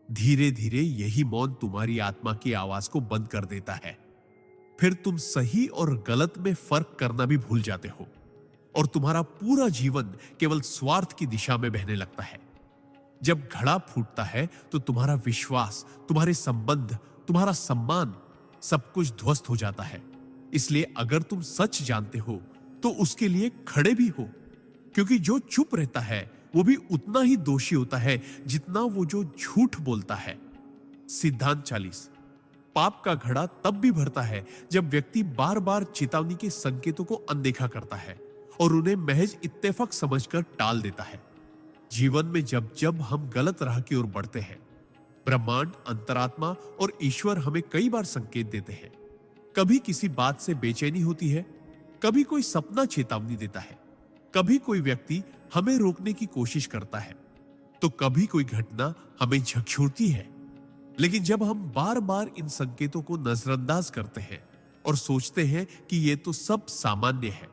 धीरे धीरे यही मौन तुम्हारी आत्मा की आवाज को बंद कर देता है। फिर तुम सही और गलत में फर्क करना भी भूल जाते हो और तुम्हारा पूरा जीवन केवल स्वार्थ की दिशा में बहने लगता है। जब घड़ा फूटता है तो तुम्हारा विश्वास, तुम्हारे संबंध, तुम्हारा सम्मान, सब कुछ ध्वस्त हो जाता है। इसलिए अगर तुम सच जानते हो तो उसके लिए खड़े भी हो, क्योंकि जो चुप रहता है वो भी उतना ही दोषी होता है जितना वो जो झूठ बोलता है। सिद्धांत 40। पाप का घड़ा तब भी भरता है जब व्यक्ति बार बार चेतावनी के संकेतों को अनदेखा करता है और उन्हें महज इत्तेफाक समझकर टाल देता है। जीवन में जब जब हम गलत राह की ओर बढ़ते हैं, ब्रह्मांड, अंतरात्मा और ईश्वर हमें कई बार संकेत देते हैं। कभी किसी बात से बेचैनी होती है, कभी कोई सपना चेतावनी देता है, कभी कोई व्यक्ति हमें रोकने की कोशिश करता है, तो कभी कोई घटना हमें झकझोरती है। लेकिन जब हम बार बार इन संकेतों को नजरअंदाज करते हैं और सोचते हैं कि ये तो सब सामान्य है,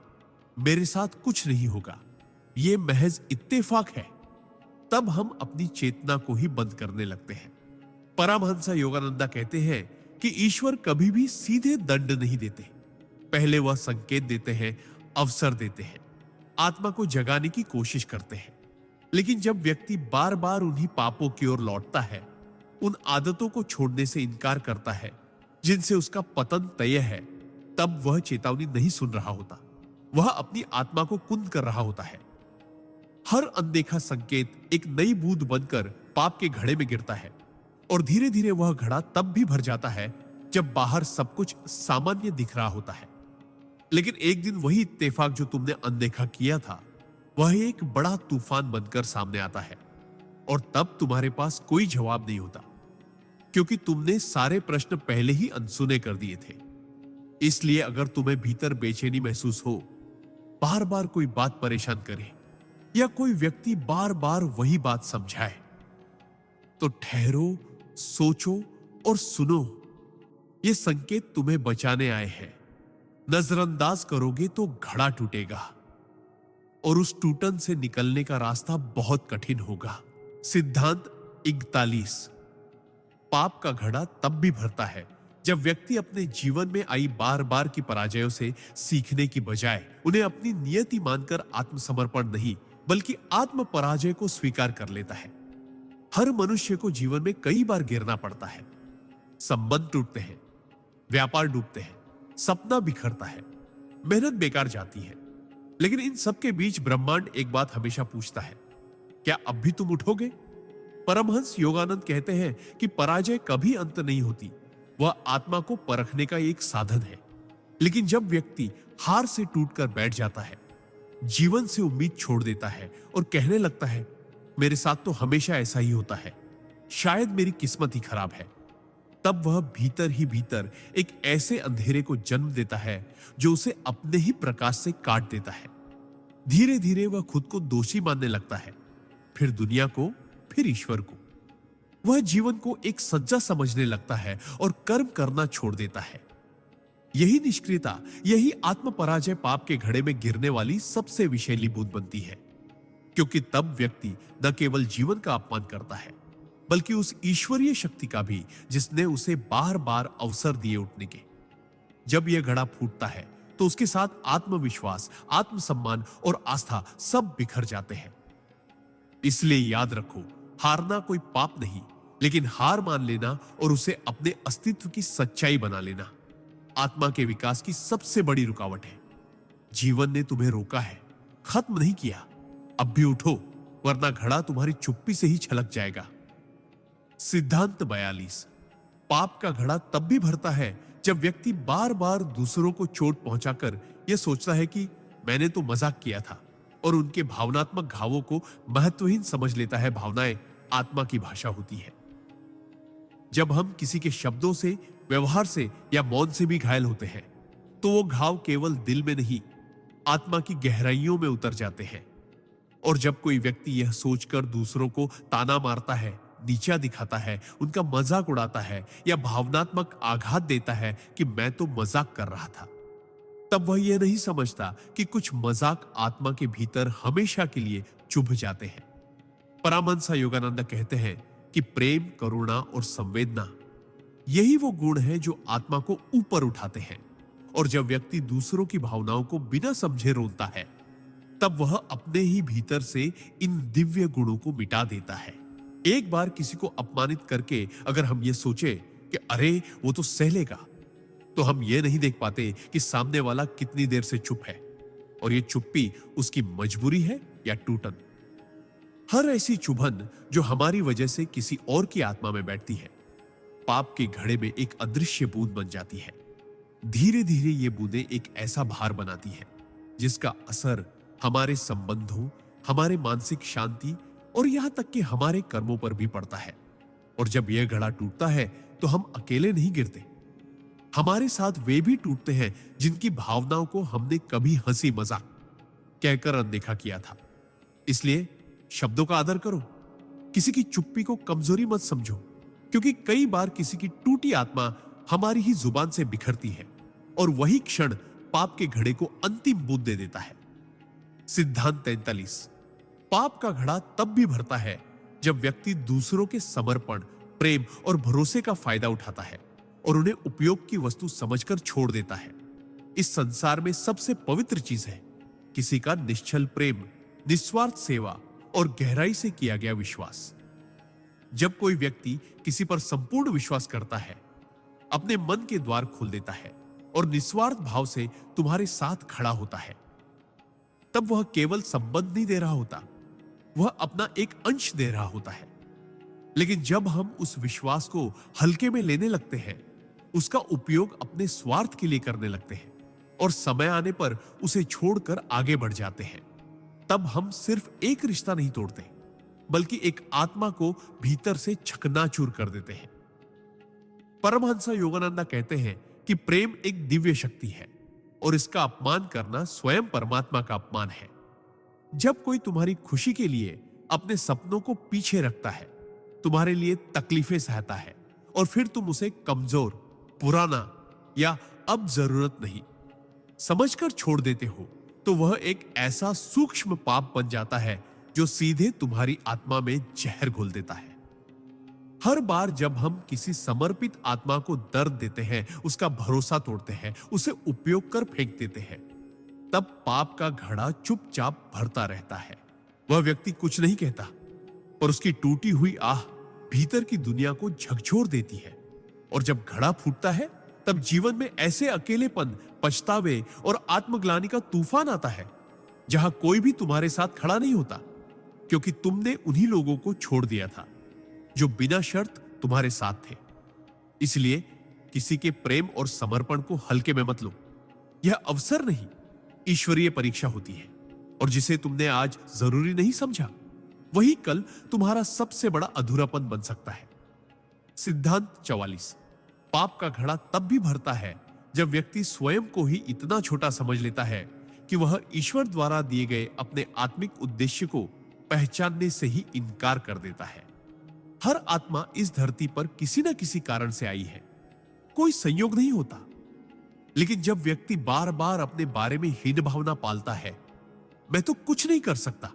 मेरे साथ कुछ नहीं होगा, ये महज इत्तेफाक है, तब हम अपनी चेतना को ही बंद करने लगते हैं। परमहंस योगानंदा कहते हैं कि ईश्वर कभी भी सीधे दंड नहीं देते, पहले वह संकेत देते हैं, अवसर देते हैं, आत्मा को जगाने की कोशिश करते हैं। लेकिन जब व्यक्ति बार बार उन्हीं पापों की ओर लौटता है, उन आदतों को छोड़ने से इनकार करता है जिनसे उसका पतन तय है, तब वह चेतावनी नहीं सुन रहा होता, वह अपनी आत्मा को कुंद कर रहा होता है। हर अनदेखा संकेत एक नई बूंद बनकर पाप के घड़े में गिरता है और धीरे धीरे वह घड़ा तब भी भर जाता है जब बाहर सब कुछ सामान्य दिख रहा होता है। लेकिन एक दिन वही इत्तेफाक जो तुमने अनदेखा किया था, वह एक बड़ा तूफान बनकर सामने आता है और तब तुम्हारे पास कोई जवाब नहीं होता, क्योंकि तुमने सारे प्रश्न पहले ही अनसुने कर दिए थे। इसलिए अगर तुम्हें भीतर बेचैनी महसूस हो, बार बार कोई बात परेशान करे या कोई व्यक्ति बार बार वही बात समझाए, तो ठहरो, सोचो और सुनो। ये संकेत तुम्हें बचाने आए हैं। नजरअंदाज करोगे तो घड़ा टूटेगा और उस टूटन से निकलने का रास्ता बहुत कठिन होगा। सिद्धांत 41। पाप का घड़ा तब भी भरता है जब व्यक्ति अपने जीवन में आई बार बार की पराजयों से सीखने की बजाय उन्हें अपनी नियति मानकर आत्मसमर्पण नहीं, बल्कि आत्म पराजय को स्वीकार कर लेता है। हर मनुष्य को जीवन में कई बार गिरना पड़ता है, संबंध टूटते हैं, व्यापार डूबते हैं, सपना बिखरता है, मेहनत बेकार जाती है। लेकिन इन सब के बीच ब्रह्मांड एक बात हमेशा पूछता है, क्या अब भी तुम उठोगे? परमहंस योगानंद कहते हैं कि पराजय कभी अंत नहीं होती, वह आत्मा को परखने का एक साधन है। लेकिन जब व्यक्ति हार से टूटकर बैठ जाता है, जीवन से उम्मीद छोड़ देता है और कहने लगता है, मेरे साथ तो हमेशा ऐसा ही होता है, शायद मेरी किस्मत ही खराब है। तब वह भीतर ही भीतर एक ऐसे अंधेरे को जन्म देता है जो उसे अपने ही प्रकाश से काट देता है। धीरे धीरे वह खुद को दोषी मानने लगता है, फिर दुनिया को, फिर ईश्वर को। वह जीवन को एक सज्जा समझने लगता है और कर्म करना छोड़ देता है। यही निष्क्रियता, यही आत्म पराजय पाप के घड़े में गिरने वाली सबसे विषैली बूंद बनती है, क्योंकि तब व्यक्ति न केवल जीवन का अपमान करता है, बल्कि उस ईश्वरीय शक्ति का भी जिसने उसे बार बार अवसर दिए उठने के। जब यह घड़ा फूटता है तो उसके साथ आत्मविश्वास, आत्मसम्मान और आस्था सब बिखर जाते हैं। इसलिए याद रखो, हारना कोई पाप नहीं, लेकिन हार मान लेना और उसे अपने अस्तित्व की सच्चाई बना लेना आत्मा के विकास की सबसे बड़ी रुकावट है। जीवन ने तुम्हें रोका है, खत्म नहीं किया। अब भी उठो, वरना घड़ा तुम्हारी चुप्पी से ही छलक जाएगा। सिद्धांत 42। पाप का घड़ा तब भी भरता है जब व्यक्ति बार बार दूसरों को चोट पहुंचाकर यह सोचता है कि मैंने तो मजाक किया था, और उनके भावनात्मक घावों को महत्वहीन समझ लेता है। भावनाएं आत्मा की भाषा होती है। जब हम किसी के शब्दों से, व्यवहार से या मौन से भी घायल होते हैं, तो वो घाव केवल दिल में नहीं, आत्मा की गहराइयों में उतर जाते हैं। और जब कोई व्यक्ति यह सोचकर दूसरों को ताना मारता है, नीचा दिखाता है, उनका मजाक उड़ाता है या भावनात्मक आघात देता है कि मैं तो मजाक कर रहा था, तब वह यह नहीं समझता कि कुछ मजाक आत्मा के भीतर हमेशा के लिए चुभ जाते हैं। परमहंस योगानंद कहते हैं कि प्रेम, करुणा और संवेदना, यही वो गुण है जो आत्मा को ऊपर उठाते हैं। और जब व्यक्ति दूसरों की भावनाओं को बिना समझे रोता है, तब वह अपने ही भीतर से इन दिव्य गुणों को मिटा देता है। एक बार किसी को अपमानित करके अगर हम ये सोचे कि अरे वो तो सह लेगा, तो हम ये नहीं देख पाते कि सामने वाला कितनी देर से चुप है, और ये चुप्पी उसकी मजबूरी है या टूटन। हर ऐसी चुभन जो हमारी वजह से किसी और की आत्मा में बैठती है, पाप के घड़े में एक अदृश्य बूंद बन जाती है। धीरे धीरे ये बूंदें एक ऐसा भार बनाती है जिसका असर हमारे संबंधों, हमारे मानसिक शांति और यहां तक कि हमारे कर्मों पर भी पड़ता है। और जब यह घड़ा टूटता है तो हम अकेले नहीं गिरते, हमारे साथ वे भी टूटते हैं जिनकी भावनाओं को हमने कभी हंसी मजाक कहकर अनदेखा किया था। इसलिए शब्दों का आदर करो, किसी की चुप्पी को कमजोरी मत समझो, क्योंकि कई बार किसी की टूटी आत्मा हमारी ही जुबान से बिखरती है और वही क्षण पाप के घड़े को अंतिम बूंद दे देता है। सिद्धांत 43। पाप का घड़ा तब भी भरता है जब व्यक्ति दूसरों के समर्पण, प्रेम और भरोसे का फायदा उठाता है और उन्हें उपयोग की वस्तु समझकर छोड़ देता है। इस संसार में सबसे पवित्र चीज है किसी का निश्चल प्रेम, निस्वार्थ सेवा और गहराई से किया गया विश्वास। जब कोई व्यक्ति किसी पर संपूर्ण विश्वास करता है, अपने मन के द्वार खोल देता है और निस्वार्थ भाव से तुम्हारे साथ खड़ा होता है, तब वह केवल संबंध नहीं दे रहा होता, वह अपना एक अंश दे रहा होता है। लेकिन जब हम उस विश्वास को हल्के में लेने लगते हैं, उसका उपयोग अपने स्वार्थ के लिए करने लगते हैं और समय आने पर उसे छोड़कर आगे बढ़ जाते हैं, तब हम सिर्फ एक रिश्ता नहीं तोड़ते, बल्कि एक आत्मा को भीतर से चकनाचूर कर देते हैं। परमहंस योगानंद कहते हैं कि प्रेम एक दिव्य शक्ति है और इसका अपमान करना स्वयं परमात्मा का अपमान है। जब कोई तुम्हारी खुशी के लिए अपने सपनों को पीछे रखता है, तुम्हारे लिए तकलीफें सहता है और फिर तुम उसे कमजोर, पुराना या अब जरूरत नहीं समझकर छोड़ देते हो, तो वह एक ऐसा सूक्ष्म पाप बन जाता है जो सीधे तुम्हारी आत्मा में जहर घोल देता है। हर बार जब हम किसी समर्पित आत्मा को दर्द देते हैं, उसका भरोसा तोड़ते हैं, उसे उपयोग कर फेंक देते हैं, तब पाप का घड़ा चुपचाप भरता रहता है। वह व्यक्ति कुछ नहीं कहता, पर उसकी टूटी हुई आह भीतर की दुनिया को झकझोर देती है। और जब घड़ा फूटता है, तब जीवन में ऐसे अकेलेपन, पछतावे और आत्मग्लानि का तूफान आता है जहां कोई भी तुम्हारे साथ खड़ा नहीं होता, क्योंकि तुमने उन्हीं लोगों को छोड़ दिया था जो बिना शर्त तुम्हारे साथ थे। इसलिए किसी के प्रेम और समर्पण को हल्के में मत लो। यह अवसर नहीं, ईश्वरीय परीक्षा होती है। और जिसे तुमने आज जरूरी नहीं समझा, वही कल तुम्हारा सबसे बड़ा अधूरापन बन सकता है। सिद्धांत 44। पाप का घड़ा तब भी भरता है जब व्यक्ति स्वयं को ही इतना छोटा समझ लेता है कि वह ईश्वर द्वारा दिए गए अपने आत्मिक उद्देश्य को पहचानने से ही इनकार कर देता है। हर आत्मा इस धरती पर किसी न किसी कारण से आई है, कोई संयोग नहीं होता। लेकिन जब व्यक्ति बार बार अपने बारे में हीन भावना पालता है, मैं तो कुछ नहीं कर सकता,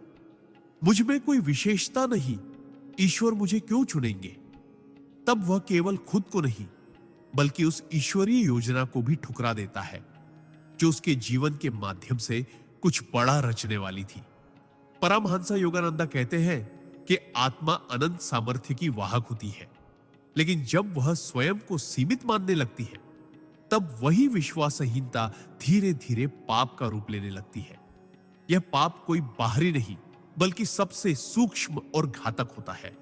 मुझ में कोई विशेषता नहीं, ईश्वर मुझे क्यों चुनेंगे, तब वह केवल खुद को नहीं बल्कि उस ईश्वरीय योजना को भी ठुकरा देता है जो उसके जीवन के माध्यम से कुछ बड़ा रचने वाली थी। परमहंस योगानंदा कहते हैं कि आत्मा अनंत सामर्थ्य की वाहक होती है, लेकिन जब वह स्वयं को सीमित मानने लगती है, तब वही विश्वासहीनता धीरे धीरे पाप का रूप लेने लगती है। यह पाप कोई बाहरी नहीं बल्कि सबसे सूक्ष्म और घातक होता है,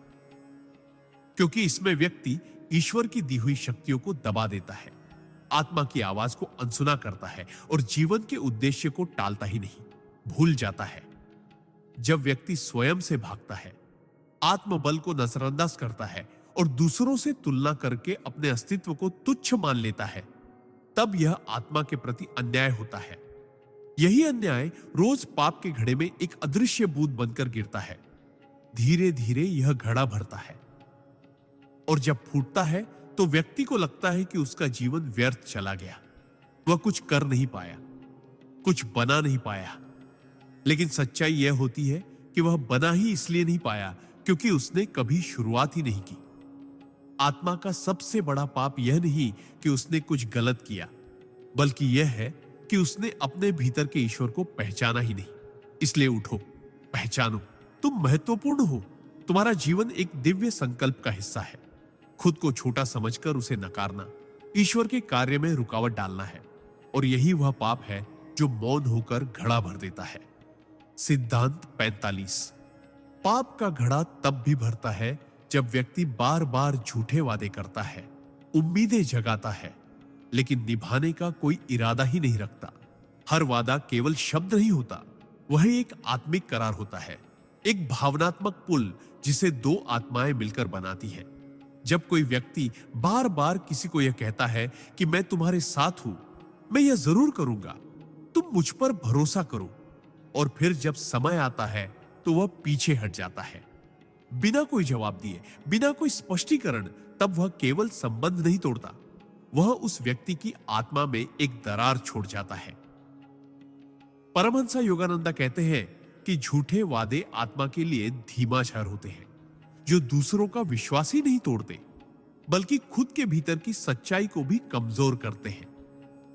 क्योंकि इसमें व्यक्ति ईश्वर की दी हुई शक्तियों को दबा देता है, आत्मा की आवाज को अनसुना करता है और जीवन के उद्देश्य को टालता ही नहीं, भूल जाता है। जब व्यक्ति स्वयं से भागता है, आत्मबल को नजरअंदाज करता है और दूसरों से तुलना करके अपने अस्तित्व को तुच्छ मान लेता है, तब यह आत्मा के प्रति अन्याय होता है। यही अन्याय रोज पाप के घड़े में एक अदृश्य बूंद बनकर गिरता है। धीरे धीरे यह घड़ा भरता है और जब फूटता है तो व्यक्ति को लगता है कि उसका जीवन व्यर्थ चला गया, वह कुछ कर नहीं पाया, कुछ बना नहीं पाया। लेकिन सच्चाई यह होती है कि वह बना ही इसलिए नहीं पाया क्योंकि उसने कभी शुरुआत ही नहीं की। आत्मा का सबसे बड़ा पाप यह नहीं कि उसने कुछ गलत किया, बल्कि यह है कि उसने अपने भीतर के ईश्वर को पहचाना ही नहीं। इसलिए उठो, पहचानो, तुम महत्वपूर्ण हो, तुम्हारा जीवन एक दिव्य संकल्प का हिस्सा है। खुद को छोटा समझकर उसे नकारना ईश्वर के कार्य में रुकावट डालना है, और यही वह पाप है जो मौन होकर घड़ा भर देता है। सिद्धांत 45। पाप का घड़ा तब भी भरता है जब व्यक्ति बार बार झूठे वादे करता है, उम्मीदें जगाता है, लेकिन निभाने का कोई इरादा ही नहीं रखता। हर वादा केवल शब्द नहीं होता, वह एक आत्मिक करार होता है, एक भावनात्मक पुल जिसे दो आत्माएं मिलकर बनाती हैं। जब कोई व्यक्ति बार बार किसी को यह कहता है कि मैं तुम्हारे साथ हूं, मैं यह जरूर करूंगा, तुम मुझ पर भरोसा करो, और फिर जब समय आता है तो वह पीछे हट जाता है बिना कोई जवाब दिए, बिना कोई स्पष्टीकरण, तब वह केवल संबंध नहीं तोड़ता, वह उस व्यक्ति की आत्मा में एक दरार छोड़ जाता है। परमहंस योगानंदा कहते हैं कि झूठे वादे आत्मा के लिए धीमा क्षार होते हैं, जो दूसरों का विश्वास ही नहीं तोड़ते बल्कि खुद के भीतर की सच्चाई को भी कमजोर करते हैं।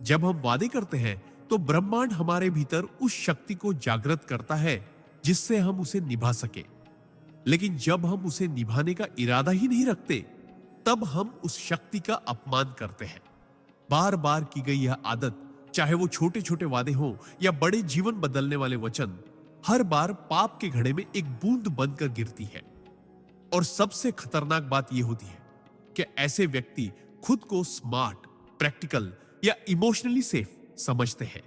जब हम वादे करते हैं तो ब्रह्मांड हमारे भीतर उस शक्ति को जागृत करता है जिससे हम उसे निभा सके, लेकिन जब हम उसे निभाने का इरादा ही नहीं रखते, तब हम उस शक्ति का अपमान करते हैं। बार बार की गई यह आदत, चाहे वो छोटे छोटे वादे हों या बड़े जीवन बदलने वाले वचन, हर बार पाप के घड़े में एक बूंद बनकर गिरती है। और सबसे खतरनाक बात यह होती है कि ऐसे व्यक्ति खुद को स्मार्ट, प्रैक्टिकल या इमोशनली सेफ समझते हैं,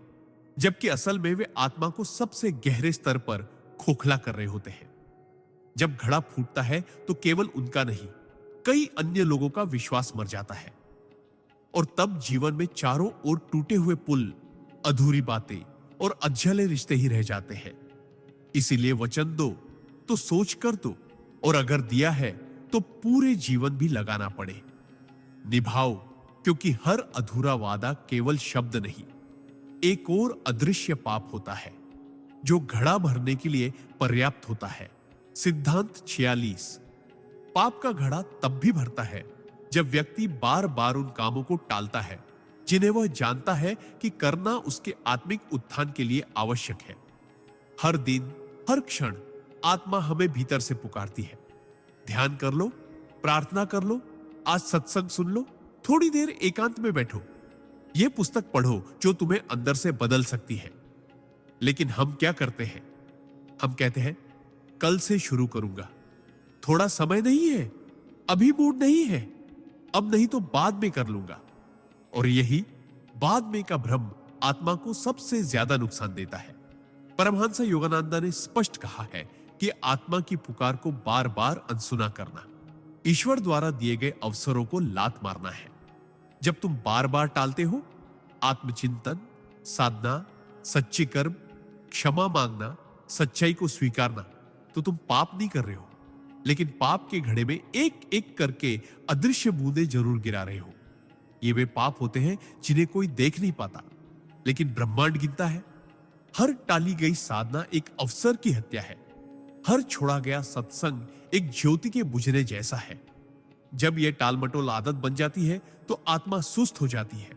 जबकि असल में वे आत्मा को सबसे गहरे स्तर पर खोखला कर रहे होते हैं। जब घड़ा फूटता है तो केवल उनका नहीं, कई अन्य लोगों का विश्वास मर जाता है, और तब जीवन में चारों ओर टूटे हुए पुल, अधूरी बातें और अधजले रिश्ते ही रह जाते हैं। इसीलिए वचन दो तो सोच कर दो, और अगर दिया है तो पूरे जीवन भी लगाना पड़े। निभाओ, क्योंकि हर अधूरा वादा केवल शब्द नहीं, एक और अदृश्य पाप होता है जो घड़ा भरने के लिए पर्याप्त होता है। सिद्धांत 46। पाप का घड़ा तब भी भरता है जब व्यक्ति बार बार उन कामों को टालता है जिन्हें वह जानता है कि करना उसके आत्मिक उत्थान के लिए आवश्यक है। हर दिन, हर क्षण आत्मा हमें भीतर से पुकारती है, ध्यान कर लो, प्रार्थना कर लो, आज सत्संग सुन लो, थोड़ी देर एकांत में बैठो, यह पुस्तक पढ़ो जो तुम्हें अंदर से बदल सकती है। लेकिन हम क्या करते हैं? हम कहते हैं कल से शुरू करूंगा, थोड़ा समय नहीं है, अभी मूड नहीं है, अब नहीं तो बाद में कर लूंगा। और यही बाद में का भ्रम आत्मा को सबसे ज्यादा नुकसान देता है। परमहंस योगानंदा ने स्पष्ट कहा है कि आत्मा की पुकार को बार बार अनसुना करना, ईश्वर द्वारा दिए गए अवसरों को लात मारना है। जब तुम बार बार टालते हो, आत्मचिंतन, साधना, सच्चे कर्म, क्षमा मांगना, सच्चाई को स्वीकारना, तो तुम पाप नहीं कर रहे हो, लेकिन पाप के घड़े में एक एक करके अदृश्य बूंदे जरूर गिरा रहे हो। ये वे पाप होते हैं जिन्हें कोई देख नहीं पाता, लेकिन ब्रह्मांड गिनता है। हर टाली गई साधना एक अवसर की हत्या है। हर छोड़ा गया सत्संग एक ज्योति के बुझने जैसा है। जब यह टालमटोल आदत बन जाती है तो आत्मा सुस्त हो जाती है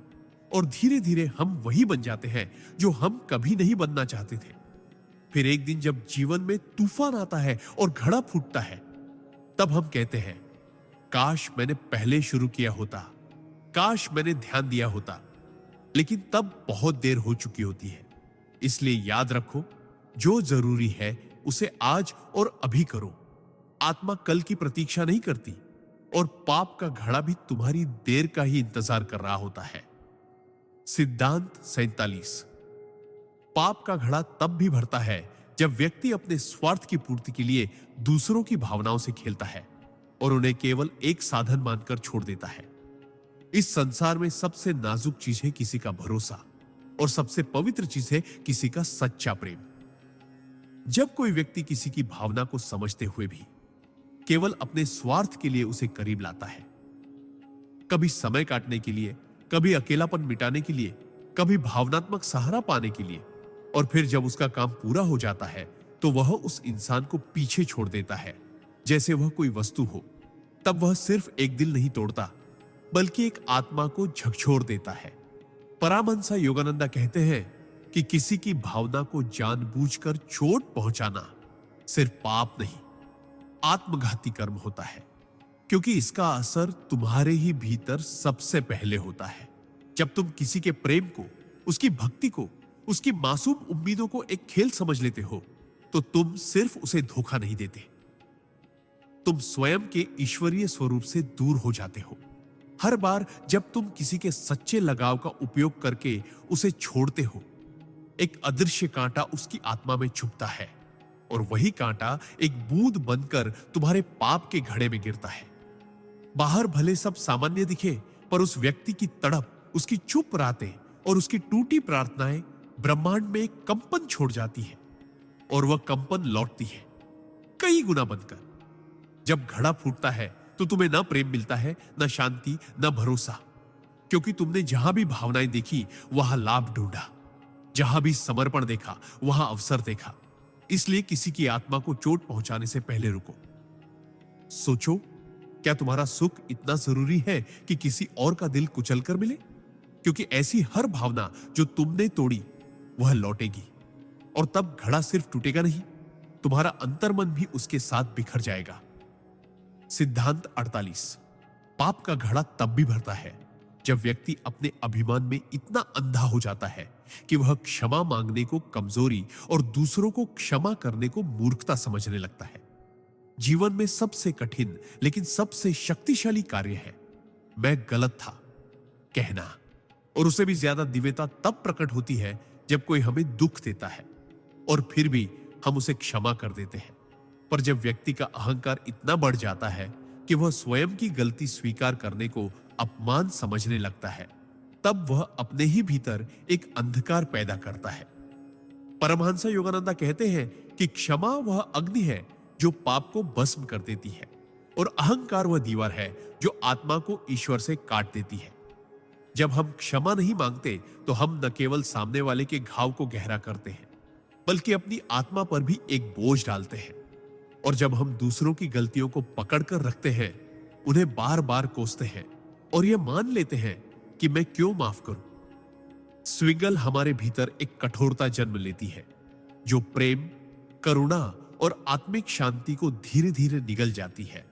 और धीरे धीरे हम वही बन जाते हैं जो हम कभी नहीं बनना चाहते थे। फिर एक दिन जब जीवन में तूफान आता है और घड़ा फूटता है, तब हम कहते हैं, काश मैंने पहले शुरू किया होता, काश मैंने ध्यान दिया होता। लेकिन तब बहुत देर हो चुकी होती है। इसलिए याद रखो, जो जरूरी है उसे आज और अभी करो। आत्मा कल की प्रतीक्षा नहीं करती और पाप का घड़ा भी तुम्हारी देर का ही इंतजार कर रहा होता है। सिद्धांत 47। पाप का घड़ा तब भी भरता है जब व्यक्ति अपने स्वार्थ की पूर्ति के लिए दूसरों की भावनाओं से खेलता है और उन्हें केवल एक साधन मानकर छोड़ देता है। इस संसार में सबसे नाजुक चीज है किसी का भरोसा और सबसे पवित्र चीज है किसी का सच्चा प्रेम। जब कोई व्यक्ति किसी की भावना को समझते हुए भी केवल अपने स्वार्थ के लिए उसे करीब लाता है, कभी समय काटने के लिए, कभी अकेलापन मिटाने के लिए, कभी भावनात्मक सहारा पाने के लिए, और फिर जब उसका काम पूरा हो जाता है तो वह उस इंसान को पीछे छोड़ देता है जैसे वह कोई वस्तु हो, तब वह सिर्फ एक दिल नहीं तोड़ता बल्कि एक आत्मा को झकझोर देता है। परमहंस योगानंदा कहते हैं कि किसी की भावना को जानबूझकर चोट पहुंचाना सिर्फ पाप नहीं, आत्मघाती कर्म होता है, क्योंकि इसका असर तुम्हारे ही भीतर सबसे पहले होता है। जब तुम किसी के प्रेम को, उसकी भक्ति को, उसकी मासूम उम्मीदों को एक खेल समझ लेते हो, तो तुम सिर्फ उसे धोखा नहीं देते, तुम स्वयं के ईश्वरीय स्वरूप से दूर हो जाते हो। हर बार जब तुम किसी के सच्चे लगाव का उपयोग करके उसे छोड़ते हो, एक अदृश्य कांटा उसकी आत्मा में छुपता है और वही कांटा एक बूंद बनकर तुम्हारे पाप के घड़े में गिरता है। बाहर भले सब सामान्य दिखे, पर उस व्यक्ति की तड़प, उसकी चुप रातें और उसकी टूटी प्रार्थनाएं ब्रह्मांड में एक कंपन छोड़ जाती है और वह कंपन लौटती है कई गुना बनकर। जब घड़ा फूटता है तो तुम्हें ना प्रेम मिलता है, ना शांति, ना भरोसा, क्योंकि तुमने जहां भी भावनाएं देखी वहां लाभ ढूंढा, जहां भी समर्पण देखा वहां अवसर देखा। इसलिए किसी की आत्मा को चोट पहुंचाने से पहले रुको। सोचो, क्या तुम्हारा सुख इतना जरूरी है कि किसी और का दिल कुचल कर मिले? क्योंकि ऐसी हर भावना जो तुमने तोड़ी वह लौटेगी, और तब घड़ा सिर्फ टूटेगा नहीं, तुम्हारा अंतर्मन भी उसके साथ बिखर जाएगा। सिद्धांत 48। पाप का घड़ा तब भी भरता है जब व्यक्ति अपने अभिमान में इतना अंधा हो जाता है कि वह क्षमा मांगने को कमजोरी और दूसरों को क्षमा करने को मूर्खता समझने लगता है। जीवन में सबसे कठिन लेकिन सबसे शक्तिशाली कार्य है मैं गलत था कहना, और उसे भी ज्यादा दिव्यता तब प्रकट होती है जब कोई हमें दुख देता है और फिर भी हम उसे क्षमा कर देते हैं। पर जब व्यक्ति का अहंकार इतना बढ़ जाता है कि वह स्वयं की गलती स्वीकार करने को अपमान समझने लगता है, तब वह अपने ही भीतर एक अंधकार पैदा करता है। परमहंस योगानंदा कहते हैं कि क्षमा वह अग्नि है जो पाप को भस्म कर देती है, और अहंकार वह दीवार है जो आत्मा को ईश्वर से काट देती है। जब हम क्षमा नहीं मांगते तो हम न केवल सामने वाले के घाव को गहरा करते हैं, बल्कि अपनी आत्मा पर भी एक बोझ डालते हैं। और जब हम दूसरों की गलतियों को पकड़कर रखते हैं, उन्हें बार बार कोसते हैं और यह मान लेते हैं कि मैं क्यों माफ करूं, स्विगल हमारे भीतर एक कठोरता जन्म लेती है जो प्रेम, करुणा और आत्मिक शांति को धीरे धीरे निगल जाती है।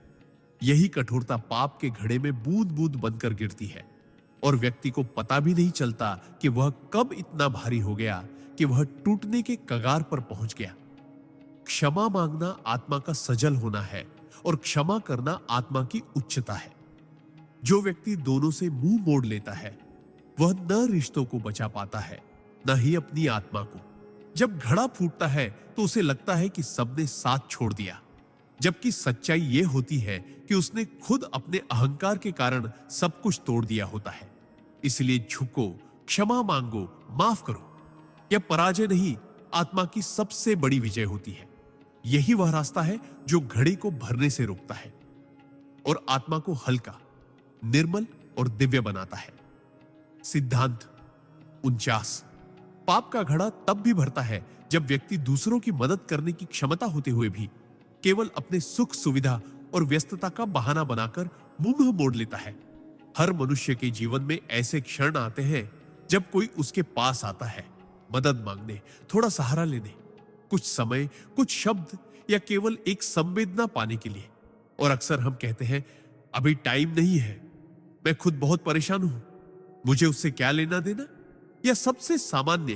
यही कठोरता पाप के घड़े में बूंद बूंद बनकर गिरती है और व्यक्ति को पता भी नहीं चलता कि वह कब इतना भारी हो गया कि वह टूटने के कगार पर पहुंच गया। क्षमा मांगना आत्मा का सजल होना है और क्षमा करना आत्मा की उच्चता है। जो व्यक्ति दोनों से मुंह मोड़ लेता है वह न रिश्तों को बचा पाता है, न ही अपनी आत्मा को। जब घड़ा फूटता है तो उसे लगता है कि सबने साथ छोड़ दिया, जबकि सच्चाई यह होती है कि उसने खुद अपने अहंकार के कारण सब कुछ तोड़ दिया होता है। इसलिए झुको, क्षमा मांगो, माफ करो। यह पराजय नहीं, आत्मा की सबसे बड़ी विजय होती है। यही वह रास्ता है जो घड़े को भरने से रोकता है और आत्मा को हल्का, निर्मल और दिव्य बनाता है। सिद्धांत 49। पाप का घड़ा तब भी भरता है जब व्यक्ति दूसरों की मदद करने की क्षमता होते हुए भी केवल अपने सुख सुविधा और व्यस्तता का बहाना बनाकर मुंह मोड़ लेता है। हर मनुष्य के जीवन में ऐसे क्षण आते हैं जब कोई उसके पास आता है, मदद मांगने, थोड़ा सहारा लेने, कुछ समय, कुछ शब्द या केवल एक संवेदना पाने के लिए। और अक्सर हम कहते हैं, अभी टाइम नहीं है, मैं खुद बहुत परेशान हूं, मुझे उससे क्या लेना देना, या सबसे सामान्य,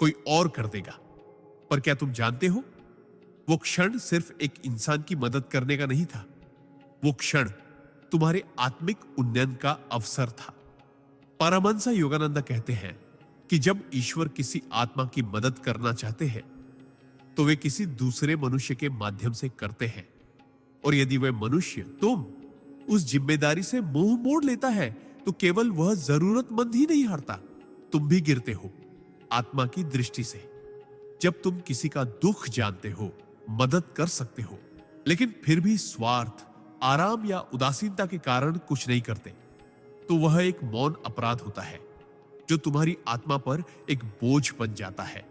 कोई और कर देगा। पर क्या तुम जानते हो, वो क्षण सिर्फ एक इंसान की मदद करने का नहीं था, वो क्षण तुम्हारे आत्मिक उन्नयन का अवसर था। परमहंस योगानंद कहते हैं कि जब ईश्वर किसी आत्मा की मदद करना चाहते हैं तो वे किसी दूसरे मनुष्य के माध्यम से करते हैं, और यदि वह मनुष्य, तुम, उस जिम्मेदारी से मुंह मोड़ लेता है तो केवल वह जरूरतमंद ही नहीं हारता, तुम भी गिरते हो आत्मा की दृष्टि से। जब तुम किसी का दुख जानते हो, मदद कर सकते हो, लेकिन फिर भी स्वार्थ, आराम या उदासीनता के कारण कुछ नहीं करते, तो वह एक मौन अपराध होता है जो तुम्हारी आत्मा पर एक बोझ बन जाता है।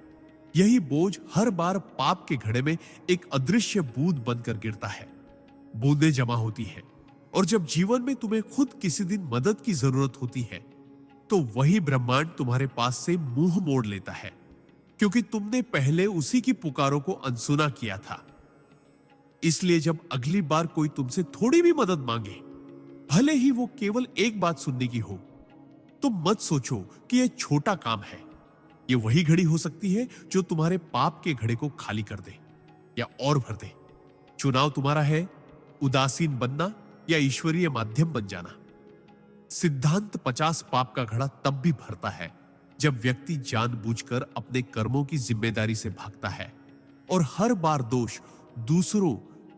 यही बोझ हर बार पाप के घड़े में एक अदृश्य बूंद बनकर गिरता है। बूंदें जमा होती है, और जब जीवन में तुम्हें खुद किसी दिन मदद की जरूरत होती है तो वही ब्रह्मांड तुम्हारे पास से मुंह मोड़ लेता है, क्योंकि तुमने पहले उसी की पुकारों को अनसुना किया था। इसलिए जब अगली बार कोई तुमसे थोड़ी भी मदद मांगे, भले ही वो केवल एक बात सुनने की हो, तो मत सोचो कि यह छोटा काम है। यह वही घड़ी हो सकती है जो तुम्हारे पाप के घड़े को खाली कर दे या और भर दे। चुनाव तुम्हारा है, उदासीन बनना या ईश्वरीय माध्यम बन जाना। सिद्धांत 50। पाप का घड़ा तब भी भरता है जब व्यक्ति जानबूझकर अपने कर्मों की जिम्मेदारी से भागता है और हर बार दोष दूसरों,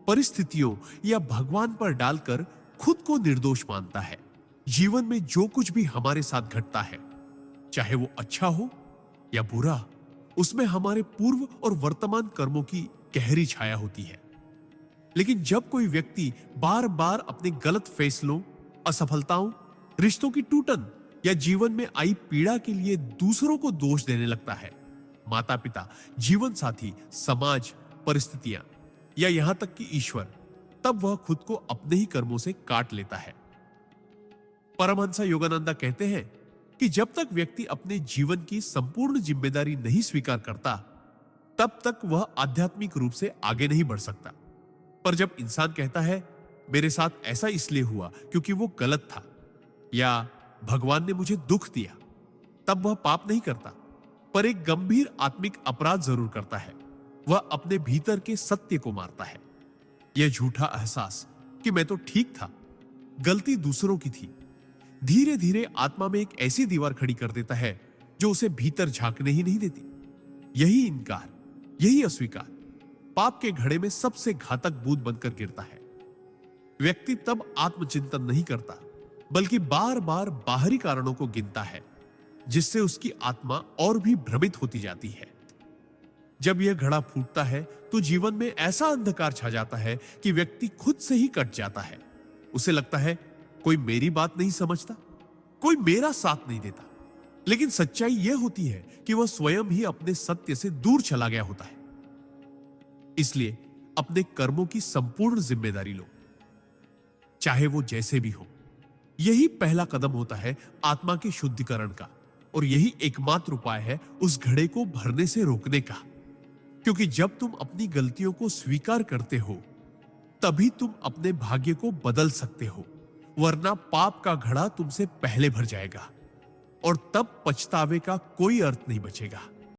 परिस्थितियों या भगवान पर डालकर खुद को निर्दोष मानता है। जीवन में जो कुछ भी हमारे साथ घटता है, चाहे वो अच्छा हो या बुरा, उसमें हमारे पूर्व और वर्तमान कर्मों की गहरी छाया होती है। लेकिन जब कोई व्यक्ति बार बार अपने गलत फैसलों, असफलताओं, रिश्तों की टूटन या जीवन में आई पीड़ा के लिए दूसरों को दोष देने लगता है, माता पिता, जीवन साथी, समाज, परिस्थितियां या यहां तक कि ईश्वर, तब वह खुद को अपने ही कर्मों से काट लेता है। परमहंस योगानंद कहते हैं कि जब तक व्यक्ति अपने जीवन की संपूर्ण जिम्मेदारी नहीं स्वीकार करता, तब तक वह आध्यात्मिक रूप से आगे नहीं बढ़ सकता। पर जब इंसान कहता है, मेरे साथ ऐसा इसलिए हुआ क्योंकि वो गलत था, या भगवान ने मुझे दुख दिया, तब वह पाप नहीं करता, पर एक गंभीर आत्मिक अपराध जरूर करता है। वह अपने भीतर के सत्य को मारता है। यह झूठा एहसास कि मैं तो ठीक था, गलती दूसरों की थी, धीरे धीरे आत्मा में एक ऐसी दीवार खड़ी कर देता है जो उसे भीतर झांकने ही नहीं देती। यही इनकार, यही अस्वीकार पाप के घड़े में सबसे घातक बूंद बनकर गिरता है। व्यक्ति तब आत्मचिंतन नहीं करता, बल्कि बार बार बाहरी कारणों को गिनता है, जिससे उसकी आत्मा और भी भ्रमित होती जाती है। जब यह घड़ा फूटता है तो जीवन में ऐसा अंधकार छा जाता है कि व्यक्ति खुद से ही कट जाता है। उसे लगता है, कोई मेरी बात नहीं समझता, कोई मेरा साथ नहीं देता। लेकिन सच्चाई यह होती है कि वह स्वयं ही अपने सत्य से दूर चला गया होता है। इसलिए अपने कर्मों की संपूर्ण जिम्मेदारी लो, चाहे वो जैसे भी हो। यही पहला कदम होता है आत्मा के शुद्धिकरण का, और यही एकमात्र उपाय है उस घड़े को भरने से रोकने का। क्योंकि जब तुम अपनी गलतियों को स्वीकार करते हो, तभी तुम अपने भाग्य को बदल सकते हो, वरना पाप का घड़ा तुमसे पहले भर जाएगा और तब पछतावे का कोई अर्थ नहीं बचेगा।